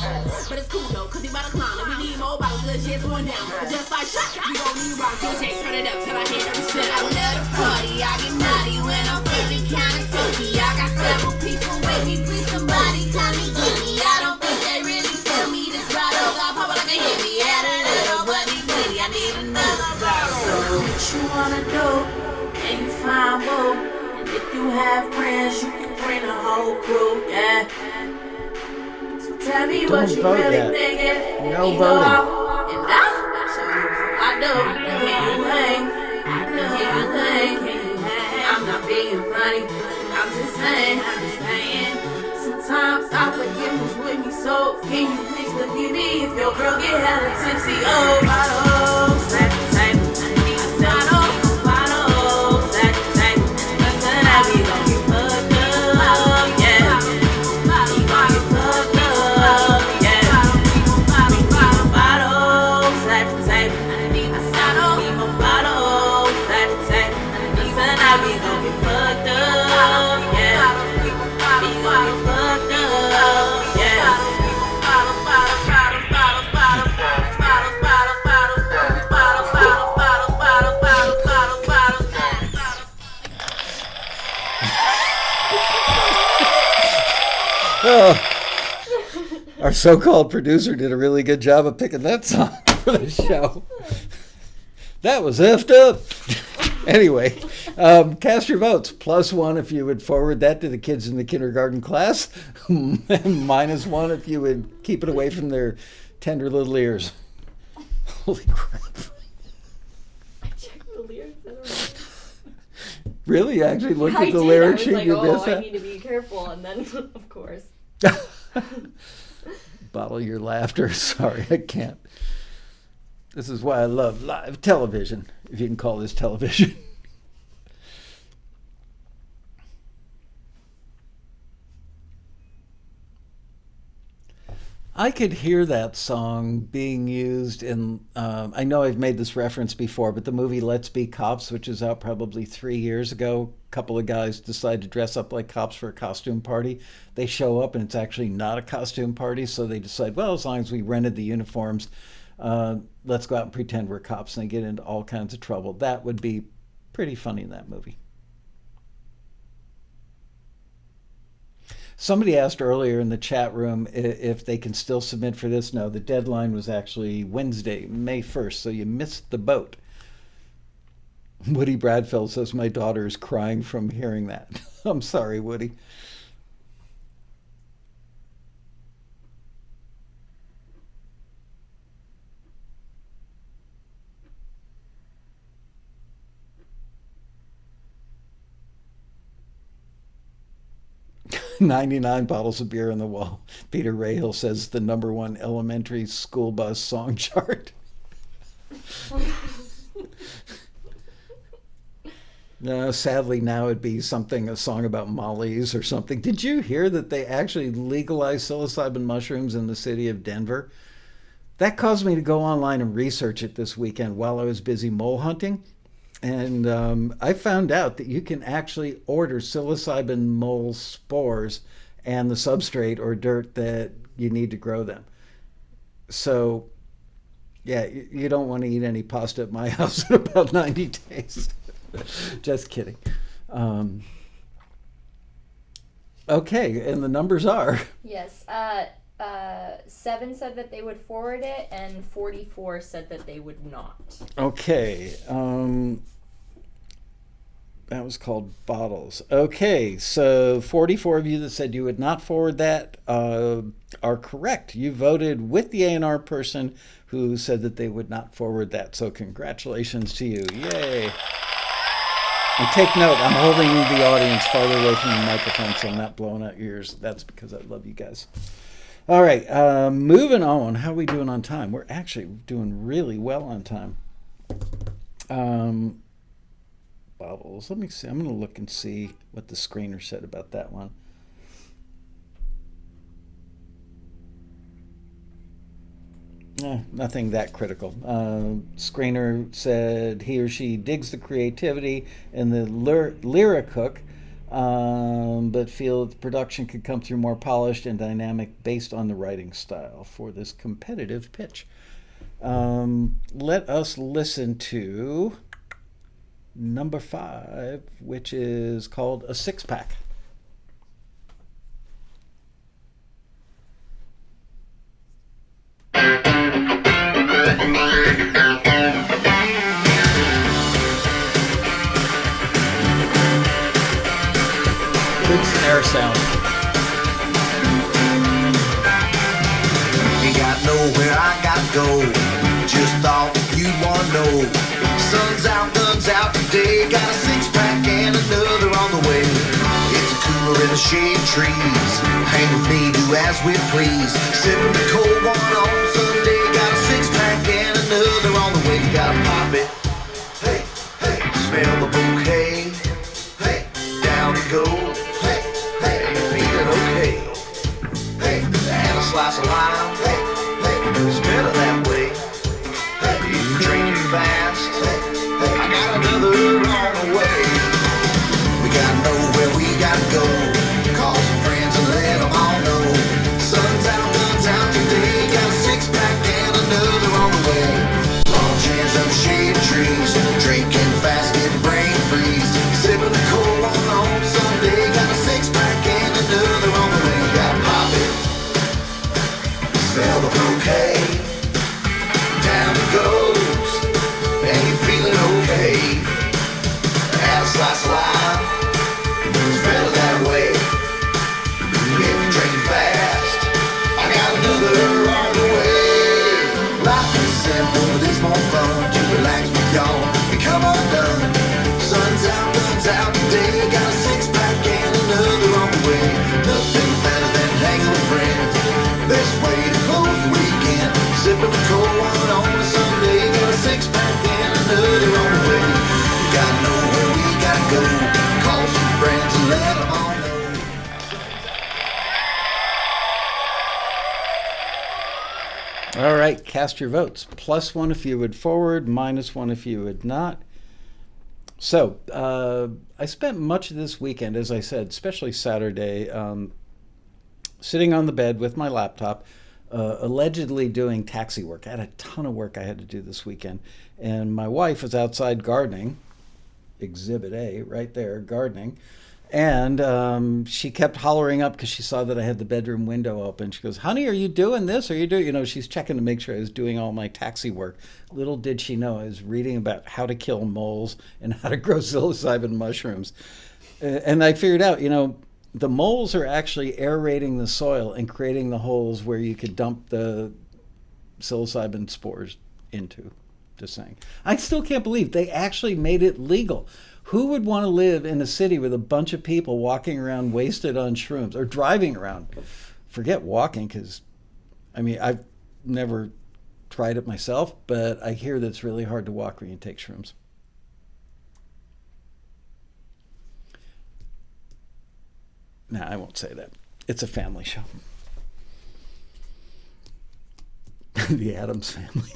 But it's cool though, cause he about to clown. And we need more bottles, the shit's going down. But just like shot, we gon' need rounds. So Jay, turn it up till I hear every step. I love the party, I get naughty when I'm feeling kinda tipsy. I got several people with me, please somebody come and get me. I don't think they really feel me. This bottle got pop like a hit me. Add a little buddy witty, I need another bottle. So what you wanna do? Can you find boo? If you have friends, you can bring the whole crew, yeah. So tell me what you vote really yet. thinking. No You voting. go out and I'll show you how I do. Can you hang? Can you hang? Can you hang? I'm not being funny. I'm just saying. Sometimes I forget who's with me, so can you please look at me if your girl get hella tipsy? Oh, bottles at the table. I need a bottle. Oh, our so-called producer did a really good job of picking that song for the show. That was effed up. Anyway, cast your votes. +1 if you would forward that to the kids in the kindergarten class. -1 if you would keep it away from their tender little ears. Holy crap. I checked the lyrics. I don't know. Really? You actually looked I at the did. lyric I sheet? was You like, missed I that? need to be careful. And then, of course. Bottle your laughter. Sorry, I can't. This is why I love live television, if you can call this television. I could hear that song being used in, I know I've made this reference before, but the movie Let's Be Cops, which is out probably 3 years ago, a couple of guys decide to dress up like cops for a costume party. They show up and it's actually not a costume party, so they decide, well, as long as we rented the uniforms, let's go out and pretend we're cops, and they get into all kinds of trouble. That would be pretty funny in that movie. Somebody asked earlier in the chat room if they can still submit for this. No, the deadline was actually Wednesday, May 1st, so you missed the boat. Woody Bradfield says, my daughter is crying from hearing that. I'm sorry, Woody. "99 bottles of beer on the wall." Peter Rahill says the #1 elementary school bus song chart. No, sadly now it'd be a song about mollies or something. Did you hear that they actually legalized psilocybin mushrooms in the city of Denver? That caused me to go online and research it this weekend while I was busy mole hunting. And I found out that you can actually order psilocybin mole spores and the substrate or dirt that you need to grow them. So, yeah, you don't want to eat any pasta at my house in about 90 days. Just kidding. Okay, and the numbers are? Yes. 7 said that they would forward it, and 44 said that they would not. Okay. That was called bottles. Okay, so 44 of you that said you would not forward that are correct. You voted with the A&R person who said that they would not forward that. So congratulations to you. Yay. And take note, I'm holding the audience farther away from the microphone so I'm not blowing out your ears. That's because I love you guys. All right, moving on. How are we doing on time? We're actually doing really well on time. Bubbles. Let me see. I'm going to look and see what the screener said about that one. Nothing that critical. Screener said he or she digs the creativity and the lyric hook, but feel that the production could come through more polished and dynamic based on the writing style for this competitive pitch. Let us listen to number 5, which is called A Six Pack. Good snare sound. Ain't got nowhere I gotta go. Just thought you'd wanna know. Sun's out, guns out today. Got a 6-pack and another on the way. It's a cooler in the shade trees. Hang with me, do as we please. Sipping the cold one on Sunday. Got a 6-pack and another on the way. You gotta pop it. Hey, hey. Smell the bouquet. Hey, down it goes. Hey, hey. You feeling okay? Hey, and a slice of lime. Hey, hey. It's better that way. Hey, you drinking fast. Hey, hey. I got another on the way. We gotta know where we gotta go. Call some friends and let them all know. Sun's out, guns out today. Got a 6-pack and another on the way. Long chairs under shade trees. Drinking fast, getting brain cast your votes. +1 if you would forward, -1 if you would not. So I spent much of this weekend, as I said, especially Saturday, sitting on the bed with my laptop, allegedly doing taxi work. I had a ton of work I had to do this weekend. And my wife was outside gardening, Exhibit A, right there, gardening. And she kept hollering up because she saw that I had the bedroom window open. She goes, "Honey, are you doing this? Are you doing," she's checking to make sure I was doing all my taxi work. Little did she know I was reading about how to kill moles and how to grow psilocybin mushrooms. And I figured out, the moles are actually aerating the soil and creating the holes where you could dump the psilocybin spores into. Just saying. I still can't believe they actually made it legal. Who would want to live in a city with a bunch of people walking around wasted on shrooms or driving around? Forget walking, because, I've never tried it myself, but I hear that it's really hard to walk when you take shrooms. No, I won't say that. It's a family show. The Addams Family.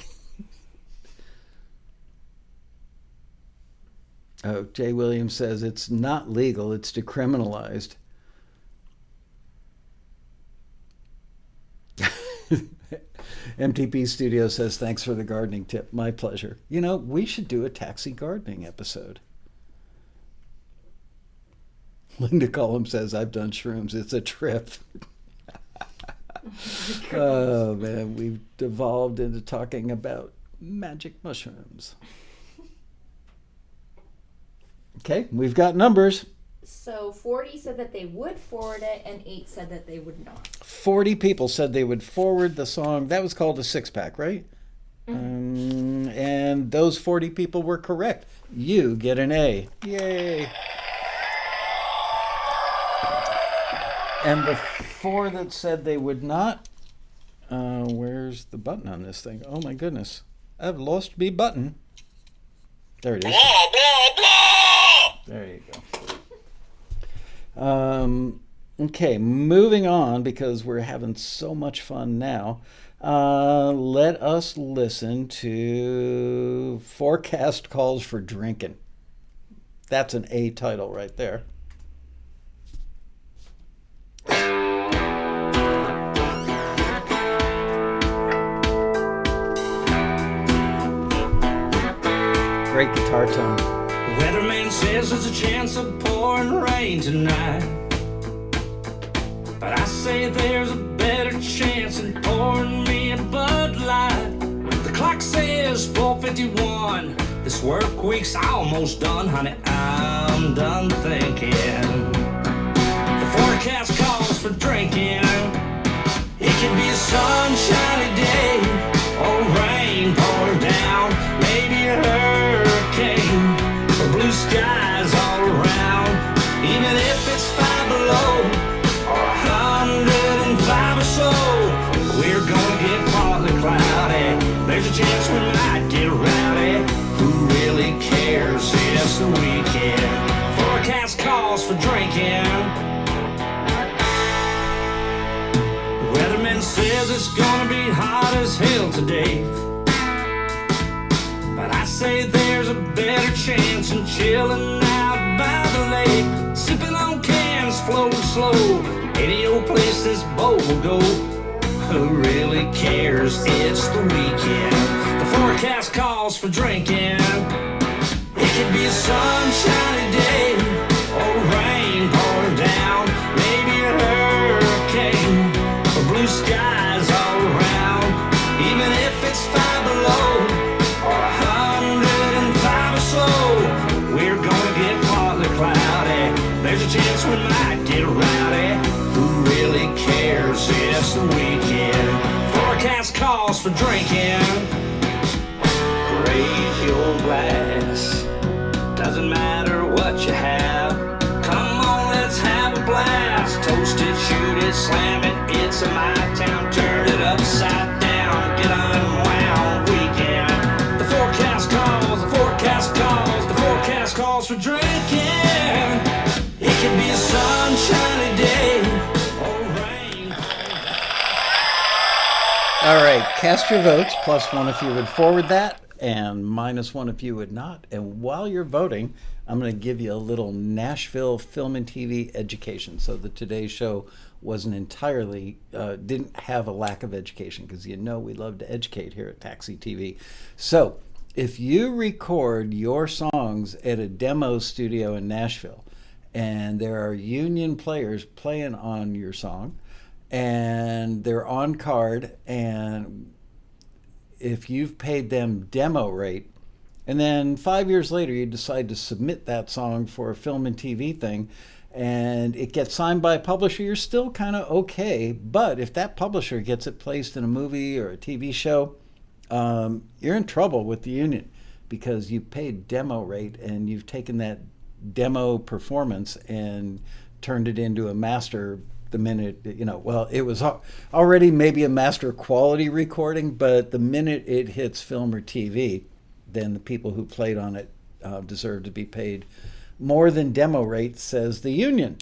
Oh, Jay Williams says it's not legal, it's decriminalized. MTP Studio says, thanks for the gardening tip. My pleasure. We should do a taxi gardening episode. Linda Cullum says, I've done shrooms. It's a trip. Oh, man. We've devolved into talking about magic mushrooms. Okay, we've got numbers. So 40 said that they would forward it, and 8 said that they would not. 40 people said they would forward the song. That was called a six-pack, right? Mm-hmm. And those 40 people were correct. You get an A. Yay. And the 4 that said they would not, where's the button on this thing? Oh my goodness. I've lost me button. There it is. Blah, blah, blah! There you go. Okay, moving on, because we're having so much fun now. Let us listen to Forecast Calls for Drinking. That's an A title right there. Great guitar tone. The weatherman says there's a chance of pouring rain tonight, but I say there's a better chance than pouring me a Bud Light. The clock says 4:51. This work week's almost done, honey. I'm done thinking. The forecast calls for drinking. It could be a sunshiny day or rain pouring down, maybe a hurricane or blue skies all around. Even if it's 5 below or 105 or so, we're gonna get partly cloudy. There's a chance we might get rowdy. Who really cares? It's the weekend. Forecast calls for drinking. Weatherman says it's gonna be hot as hell today, but I say there's a better chance in chilling out by the lake, sipping on cans, floating slow. Any old place this boat will go. Who really cares? It's the weekend. The forecast calls for drinking. It could be a sunshiny day or rain pouring down, maybe a hurricane or blue skies all around. Even if it's 5 below or 105 or so, we're gonna get partly cloudy. There's a chance we might get rowdy. Who really cares? It's the weekend. Forecast calls for drinking. Raise your glass. Doesn't matter what you have. Come on, let's have a blast. Toast it, shoot it, slam it. It's a my town. Turn it upside down. Get unwound weekend. The forecast calls, the forecast calls, the forecast calls for drinking. It could be a sunshiny day or rain. All right, cast your votes, +1 if you would forward that, and -1 if you would not. And while you're voting, I'm going to give you a little Nashville film and TV education. So the Today Show wasn't entirely, didn't have a lack of education, because you know we love to educate here at Taxi TV. So if you record your songs at a demo studio in Nashville, and there are union players playing on your song, and they're on card, and if you've paid them demo rate, and then 5 years later you decide to submit that song for a film and TV thing, and it gets signed by a publisher, you're still kind of okay. But if that publisher gets it placed in a movie or a TV show, you're in trouble with the union, because you paid demo rate and you've taken that demo performance and turned it into a master the minute, well, it was already maybe a master quality recording, but the minute it hits film or TV, then the people who played on it deserve to be paid more than demo rate, says the union.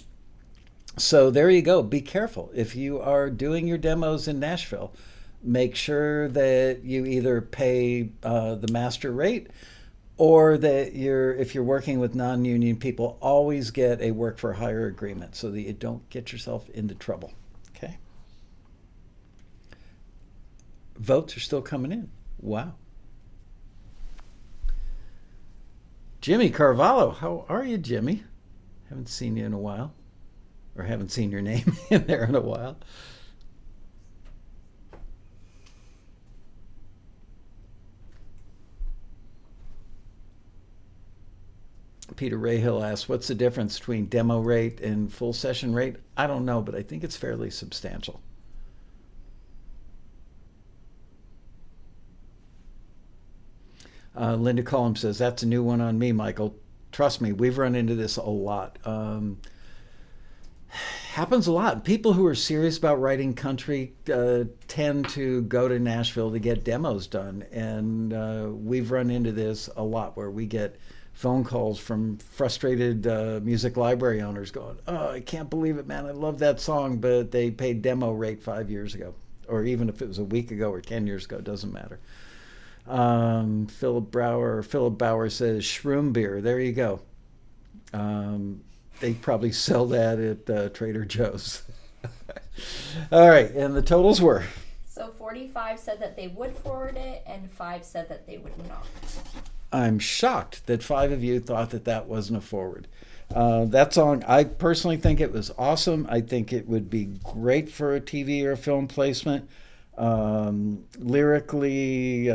So there you go. Be careful. If you are doing your demos in Nashville, make sure that you either pay the master rate, or that if you're working with non-union people, always get a work for hire agreement so that you don't get yourself into trouble. Okay? Votes are still coming in. Wow. Jimmy Carvalho, how are you, Jimmy? Haven't seen you in a while, or haven't seen your name in there in a while. Peter Rahill asks, what's the difference between demo rate and full session rate? I don't know, but I think it's fairly substantial. Linda Collum says, that's a new one on me, Michael. Trust me, we've run into this a lot. Happens a lot. People who are serious about writing country tend to go to Nashville to get demos done. And we've run into this a lot, where we get phone calls from frustrated music library owners going, oh, I can't believe it, man. I love that song, but they paid demo rate 5 years ago. Or even if it was a week ago or 10 years ago, it doesn't matter. Philip Bauer says, shroom beer. There you go. They probably sell that at Trader Joe's. All right, and the totals were? So 45 said that they would forward it, and 5 said that they would not. I'm shocked that 5 of you thought that that wasn't a forward. That song, I personally think it was awesome. I think it would be great for a TV or a film placement. Lyrically,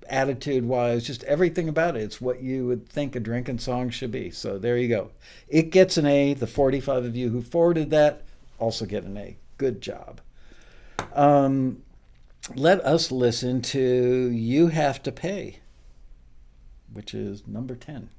attitude-wise, just everything about it. It's what you would think a drinking song should be. So there you go. It gets an A. The 45 of you who forwarded that also get an A. Good job. Let us listen to You Have to Pay, which is number 10.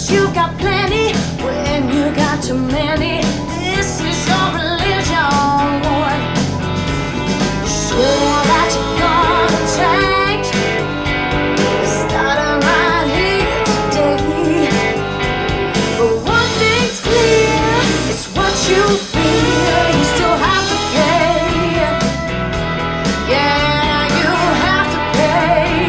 You got plenty when you got too many. This is your religion, boy. Sure that you're gonna change. Starting right here today. But one thing's clear, it's what you feel. You still have to pay. Yeah, you have to pay.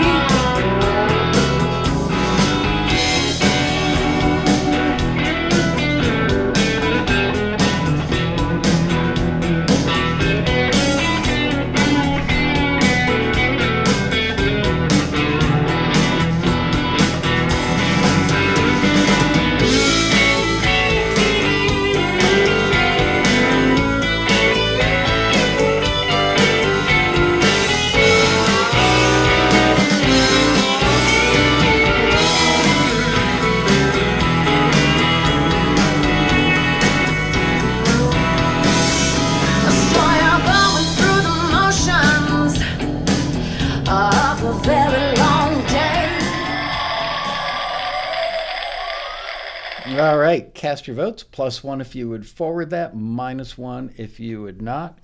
All right, cast your votes. +1 if you would forward that, -1 if you would not.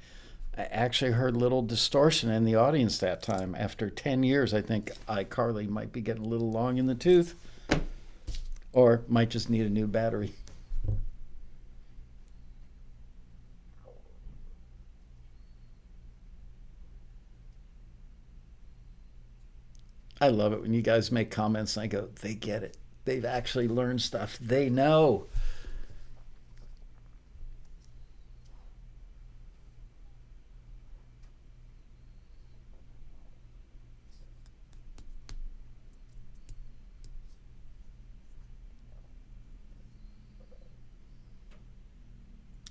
I actually heard a little distortion in the audience that time. After 10 years, I think iCarly might be getting a little long in the tooth, or might just need a new battery. I love it when you guys make comments and I go, they get it. They've actually learned stuff. They know.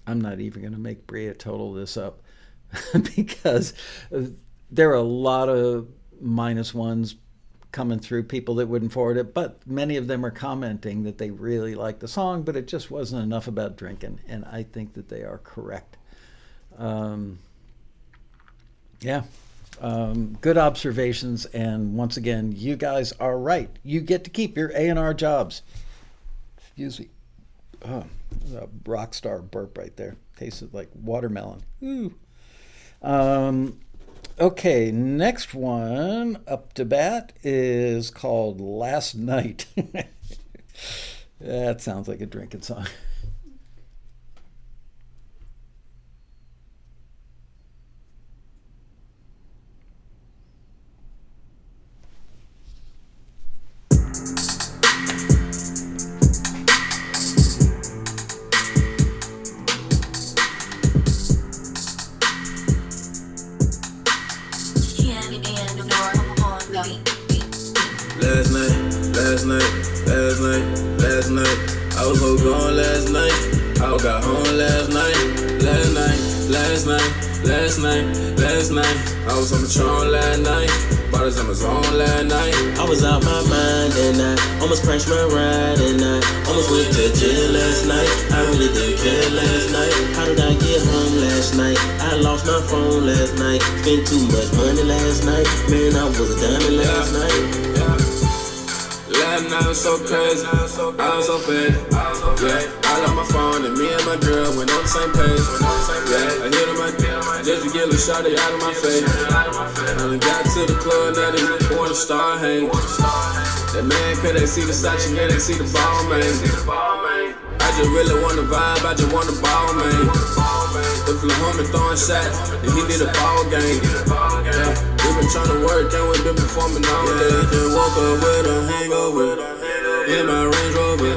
I'm not even going to make Bria total this up because there are a lot of -1s coming through, people that wouldn't forward it, but many of them are commenting that they really like the song, but it just wasn't enough about drinking, and I think that they are correct. Good observations, and once again, you guys are right. You get to keep your A&R jobs. Excuse me. Oh, a rock star burp right there. Tasted like watermelon. Ooh. Okay, next one up to bat is called Last Night. That sounds like a drinking song. Last night, I was so gone last night. I got home last night. Last night, I was on the Patron last night. Bottles on my zone last night. I was out my mind and I almost crashed my ride and I almost went to jail last night. I really didn't care last night. How did I get home last night? I lost my phone last night. Spent too much money last night. Man, I was a diamond last night. Last night was so crazy, I was so fed. Yeah, I left my phone and me and my girl went on the same page. Yeah, I hit on my just to get a shot out of my face. And I got to the club, now they want to start hanging. That man, could they see the Sachi, yeah, they see the ball, man. I just really want to vibe, I just want to ball, man. The flow homie throwing shots, and he did a ball game. Yeah. We been tryna work and we been performing all day. Just woke up with a hangover in my Range Rover.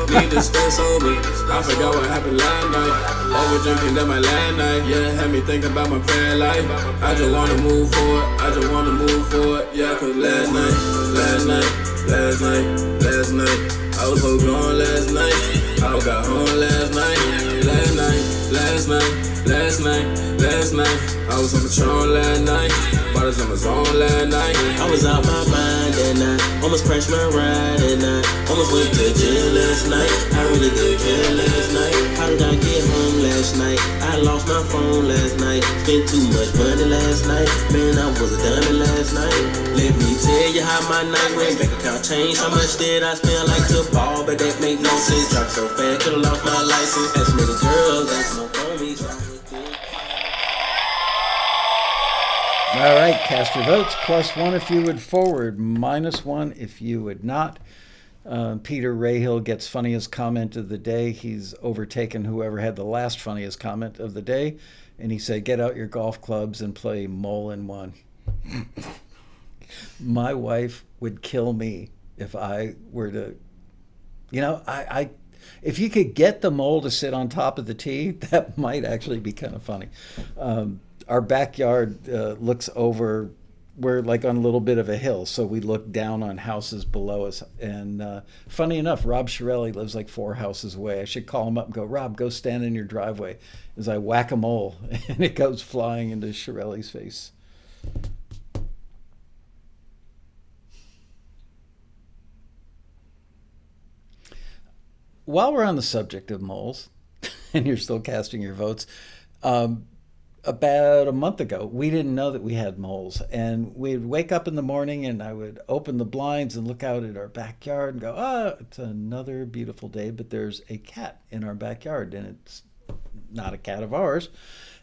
Need to stay sober. I forgot what happened last night. Over drinking that my last night. Yeah, had me thinking about my prayer life. I just wanna move forward. I just wanna move forward. Yeah, cause last night, I was so gone last night. I got home last night. Last night, I was on Patron last night. Bottles on my zone last night. I was out my mind and I almost crashed my ride and I almost went to jail last night. I really didn't care last night. How did I get home last night? I lost my phone last night. Spent too much money last night. Man, I was a diamond last night. Let me tell you how my night went. Bank account changed. How much did I spend like to ball? But that make no sense. Dropped so fast, could've lost my license. As many girls, that's no homies. All right, cast your votes. +1 if you would forward, -1 if you would not. Peter Rahill gets funniest comment of the day. He's overtaken whoever had the last funniest comment of the day. And he said, get out your golf clubs and play Mole in One. My wife would kill me if I were to, if you could get the mole to sit on top of the tee, that might actually be kind of funny. Our backyard looks over, we're like on a little bit of a hill, so we look down on houses below us. And funny enough, Rob Shirelli lives like 4 houses away. I should call him up and go, Rob, go stand in your driveway, as I whack a mole and it goes flying into Shirelli's face. While we're on the subject of moles, and you're still casting your votes, about a month ago, we didn't know that we had moles. And we'd wake up in the morning and I would open the blinds and look out at our backyard and go, oh, it's another beautiful day, but there's a cat in our backyard and it's not a cat of ours.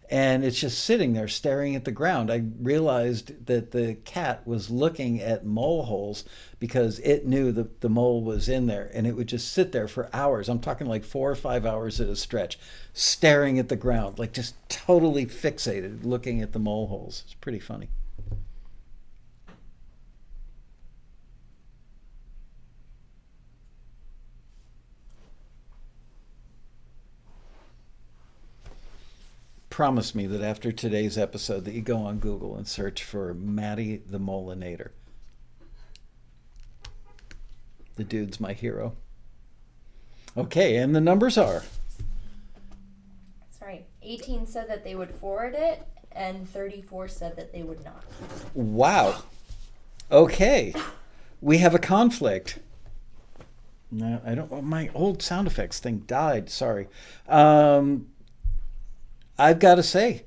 And it's just sitting there staring at the ground. I realized that the cat was looking at mole holes because it knew that the mole was in there, and it would just sit there for hours. I'm talking like 4 or 5 hours at a stretch, staring at the ground, like just totally fixated, looking at the mole holes. It's pretty funny. Promise me that after today's episode that you go on Google and search for Matty the Molinator. The dude's my hero. Okay, and the numbers are? Sorry, 18 said that they would forward it, and 34 said that they would not. Wow. Okay, we have a conflict. No, I don't. My old sound effects thing died. Sorry. I've got to say,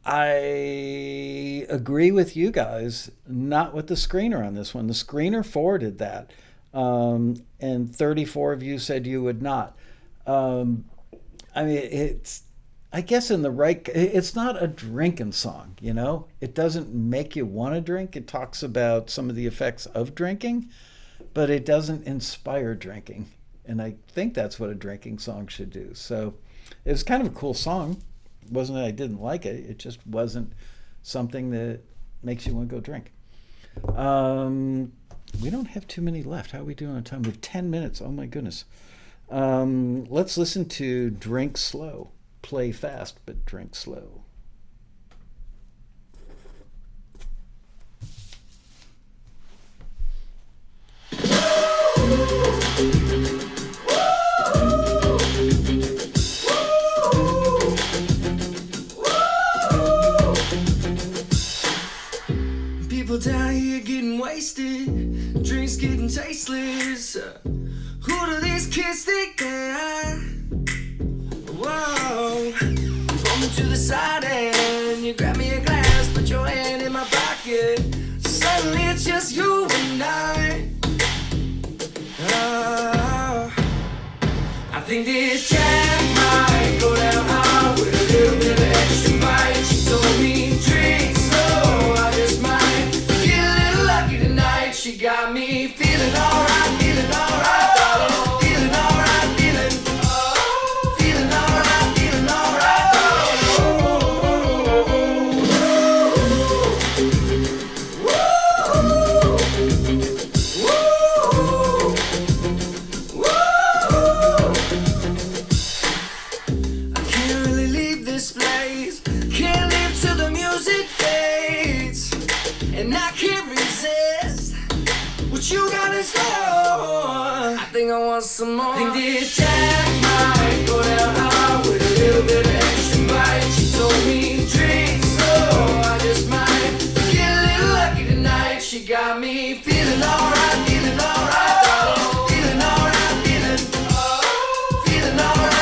I agree with you guys, not with the screener on this one. The screener forwarded that, and 34 of you said you would not. I mean, it's, I guess in the right, it's not a drinking song, you know? It doesn't make you want to drink. It talks about some of the effects of drinking, but it doesn't inspire drinking. And I think that's what a drinking song should do. So it was kind of a cool song. It wasn't that I didn't like it. It just wasn't something that makes you want to go drink. We don't have too many left. How are we doing on time? We have 10 minutes. Oh, my goodness. Let's listen to Drink Slow. Play fast, but drink slow. People down here getting wasted, drinks getting tasteless. Who do these kids think they are? Whoa, pull me to the side and you grab me a glass, put your hand in my pocket. Suddenly it's just you and I. Oh, I think this Jack might go down hard with a little bit of extra bite. She told me drink slow, I just might get a little lucky tonight. She got me feeling alright, feeling alright, darling. Feeling alright, feeling alright, feeling alright, I can't really leave this place. Can't live till the music fades, and I can't resist what you got in store. I think I want some more. I think this Jack might go down hard with a little bit of extra bite. She told me drink slow, I just might get a little lucky tonight. She got me feeling alright, feeling alright, darling. Feeling alright, feeling alright, feeling alright,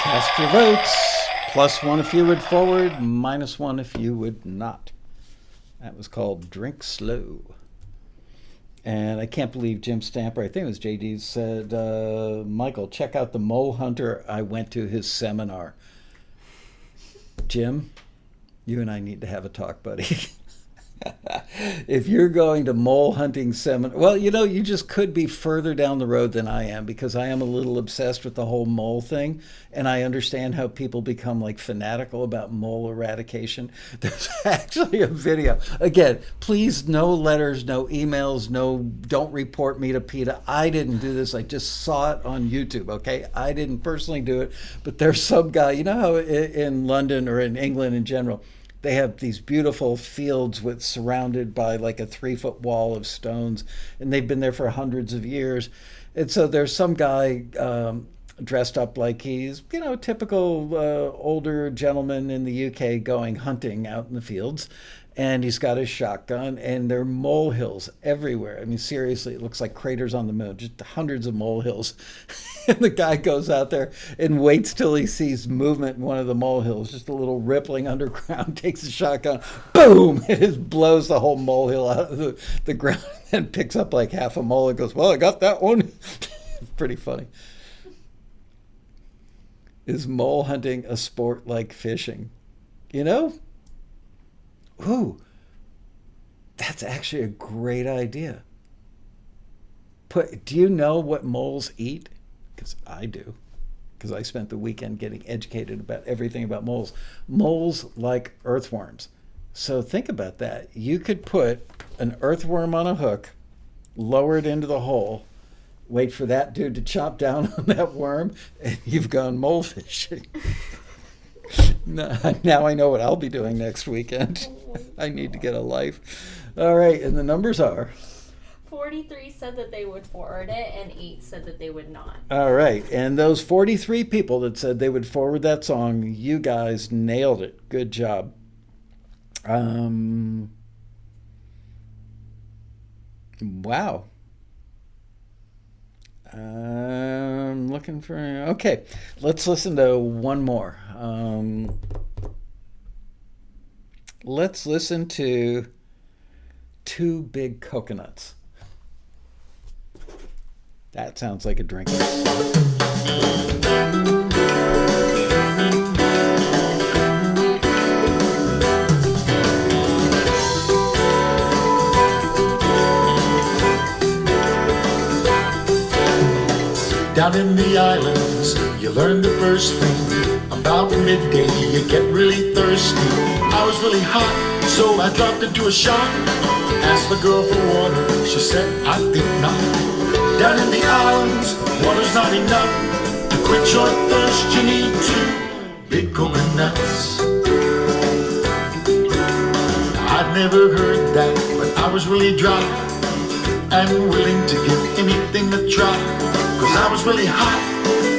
Cast your votes. +1 if you would forward, -1 if you would not. That was called Drink Slow. And I can't believe Jim Stamper, I think it was JD, said, Michael, check out the Mole Hunter. I went to his seminar. Jim, you and I need to have a talk, buddy. If you're going to mole hunting seminar, well, you know, you just could be further down the road than I am, because I am a little obsessed with the whole mole thing, and I understand how people become like fanatical about mole eradication. There's actually a video. Again, please, no letters, no emails, no, don't report me to PETA. I didn't do this. I just saw it on YouTube, okay? I didn't personally do it, but there's some guy, you know how in London or in England in general, they have these beautiful fields with surrounded by like a 3-foot wall of stones, and they've been there for hundreds of years. And so there's some guy dressed up like he's, typical older gentleman in the UK going hunting out in the fields. And he's got his shotgun, and there are molehills everywhere. I mean, seriously, it looks like craters on the moon, just hundreds of molehills. And the guy goes out there and waits till he sees movement in one of the molehills, just a little rippling underground, takes the shotgun, boom, it just blows the whole molehill out of the ground and picks up like half a mole and goes, well, I got that one. Pretty funny. Is mole hunting a sport like fishing? Ooh, that's actually a great idea. Do you know what moles eat? Because I do. Because I spent the weekend getting educated about everything about moles. Moles like earthworms. So think about that. You could put an earthworm on a hook, lower it into the hole, wait for that dude to chop down on that worm, and you've gone mole fishing. Now I know what I'll be doing next weekend. I need to get a life. All right, and the numbers are? 43 said that they would forward it, and 8 said that they would not. All right, and those 43 people that said they would forward that song, you guys nailed it. Good job. Wow. I'm looking for... Okay, let's listen to one more. Let's listen to Two Big Coconuts. That sounds like a drinking song. Down in the islands, you learn the first thing. About midday, you get really thirsty. I was really hot, so I dropped into a shop. Asked the girl for water, she said, I think not. Down in the islands, water's not enough. To quench your thirst, you need 2 big coconuts. I'd never heard that, but I was really dry and willing to give anything a try. Cause I was really hot,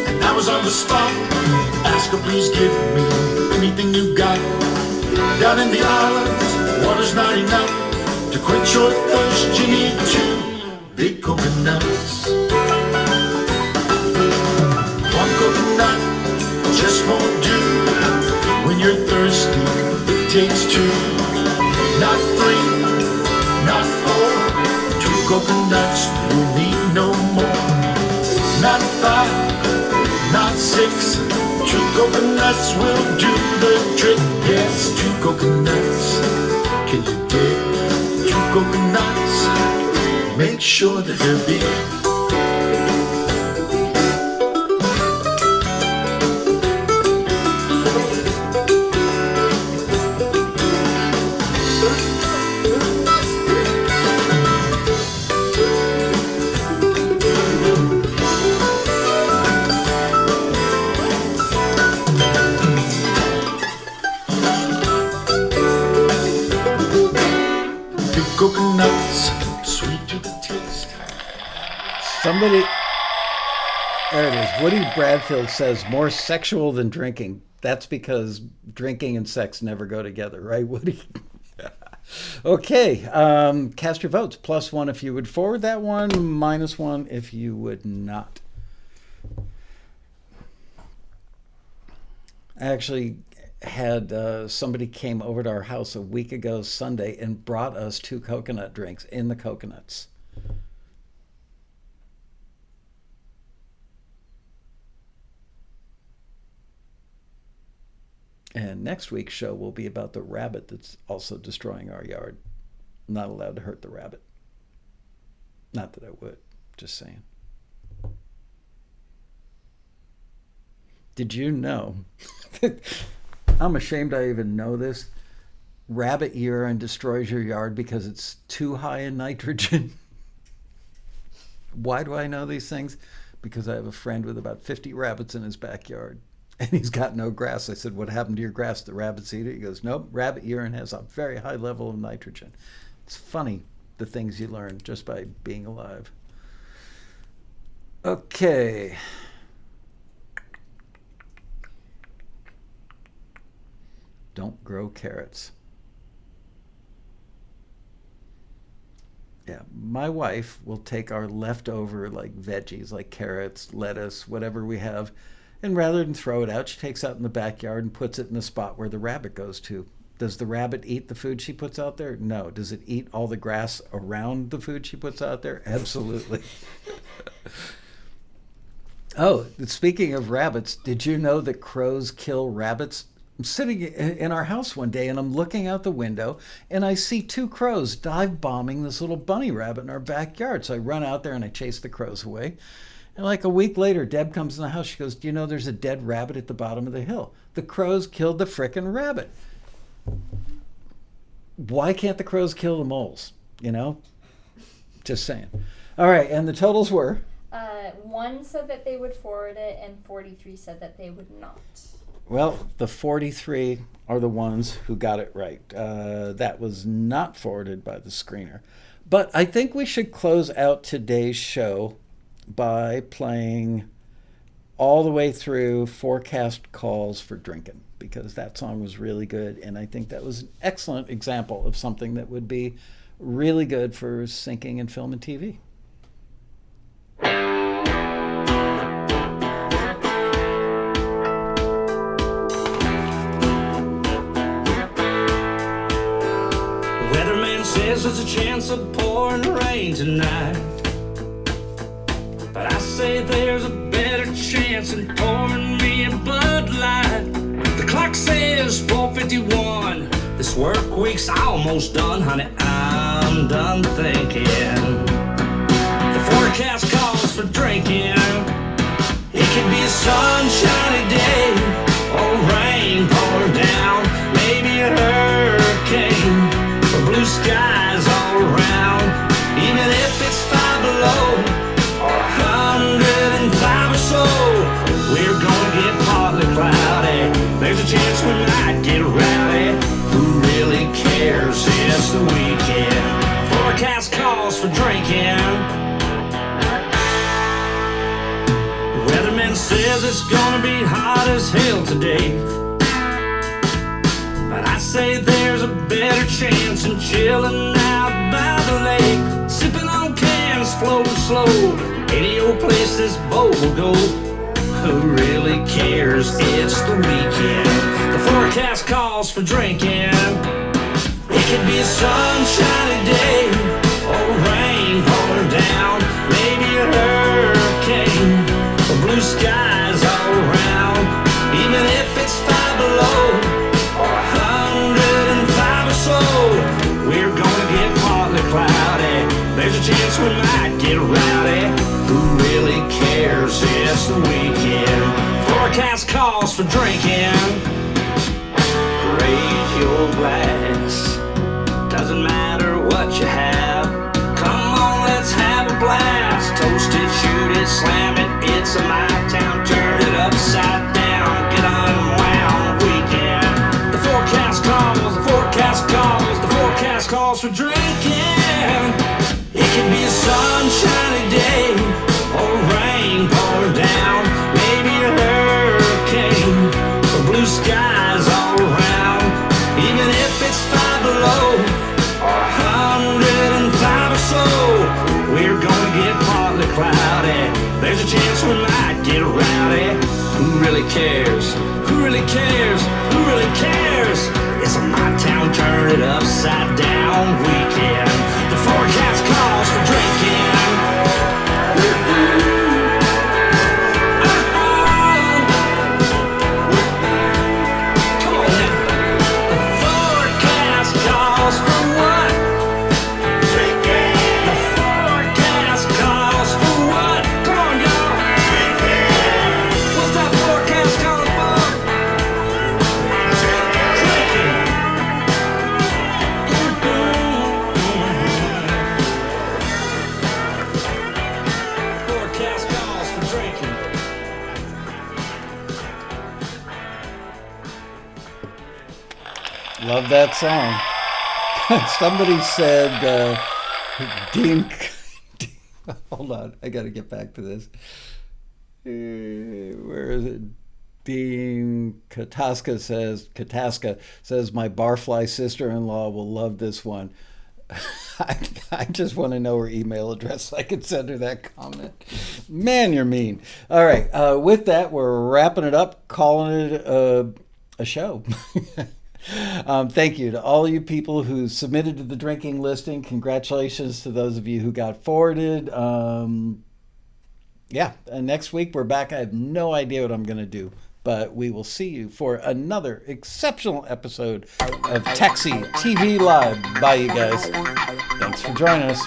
and I was on the spot. Ask her, please give me anything you got. Down in the islands, water's not enough. To quench your thirst, you need 2 big coconuts. 1 coconut just won't do. When you're thirsty, it takes 2. Not 3, not 4. 2 coconuts, you need no more. Not 5, not 6. 2 coconuts will do the trick. Yes, 2 coconuts. Can you dig 2 coconuts? Make sure that they're big. Coconuts, sweet to the taste. Somebody, there it is. Woody Bradfield says more sexual than drinking. That's because drinking and sex never go together, right, Woody? Okay, cast your votes. +1 if you would forward that one, -1 if you would not. I actually had somebody came over to our house a week ago Sunday and brought us 2 coconut drinks in the coconuts. And next week's show will be about the rabbit that's also destroying our yard. I'm not allowed to hurt the rabbit. Not that I would, just saying. Did you know I'm ashamed I even know this. Rabbit urine destroys your yard because it's too high in nitrogen. Why do I know these things? Because I have a friend with about 50 rabbits in his backyard, and he's got no grass. I said, what happened to your grass? The rabbits eat it? He goes, nope, rabbit urine has a very high level of nitrogen. It's funny, the things you learn just by being alive. Okay. don't grow carrots. Yeah, my wife will take our leftover like veggies, like carrots, lettuce, whatever we have, and rather than throw it out, she takes it out in the backyard and puts it in the spot where the rabbit goes to. Does the rabbit eat the food she puts out there? No. Does it eat all the grass around the food she puts out there? Absolutely. Oh, speaking of rabbits, did you know that crows kill rabbits? I'm sitting in our house one day and I'm looking out the window and I see two crows dive bombing this little bunny rabbit in our backyard. So I run out there and I chase the crows away. And like a week later, Deb comes in the house. She goes, do you know there's a dead rabbit at the bottom of the hill? The crows killed the frickin' rabbit. Why can't the crows kill the moles? You know? Just saying. All right, and the totals were? 1 said that they would forward it, and 43 said that they would not. Well, the 43 are the ones who got it right. That was not forwarded by the screener. But I think we should close out today's show by playing all the way through Forecast Calls for Drinking, because that song was really good, and I think that was an excellent example of something that would be really good for syncing in film and TV. Weatherman says there's a chance of pouring rain tonight, but I say there's a better chance in pouring me a Bud Light. The clock says 4:51. This work week's almost done, honey. I'm done thinking. The forecast calls for drinking. It could be a sunshiny day or rain pouring down, maybe a hurricane or blue skies all around. Even if it's 5 below or 105 or so, we're gonna get partly cloudy. There's a chance we might get rowdy. Who really cares? It's the weekend. Forecast calls for drinking. Weatherman says it's gonna be hot as hell today, but I say there's a better chance in chilling out by the lake, sipping on cans, floating slow. Any old place this boat will go. Who really cares? It's the weekend. The forecast calls for drinking. It could be a sunshiny day or rain pouring down, maybe a hurricane or blue skies all around. Even if it's 5 below or 105 or so, we're gonna get partly cloudy. There's a chance we might get rowdy. Who really cares? It's the weekend. Forecast calls for drinking. Raise your glass. Doesn't matter what you have. Come on, let's have a blast. Toast it, shoot it, slam it. It's a my town. Turn it upside down. Get unwound weekend. The forecast calls. The forecast calls. The forecast calls for drinking. It can be a sunshiny day or rain pouring down, maybe a hurricane or blue skies all around. Even if it's 5 below or 105 or so, we're gonna get partly cloudy. There's a chance we might get rowdy. Who really cares? Who really cares? Who really cares? It's a my town, turn it upside down weekend. The forecast calls for drinking. Come on now. The forecast calls for what? Drinking. The forecast calls for what? Come on, y'all. Drinking. What's that forecast calling for? Drinking. Forecast calls for drinking. Love that song. Somebody said, Dean, hold on, I got to get back to this. Where is it? Dean Kataska says my barfly sister-in-law will love this one. I just want to know her email address so I can send her that comment. Man, you're mean. All right. With that, we're wrapping it up, calling it a show. Thank you to all you people who submitted to the drinking listing. Congratulations to those of you who got forwarded. And next week we're back. I have no idea what I'm going to do, but we will see you for another exceptional episode of Taxi TV Live. Bye, you guys. Thanks for joining us.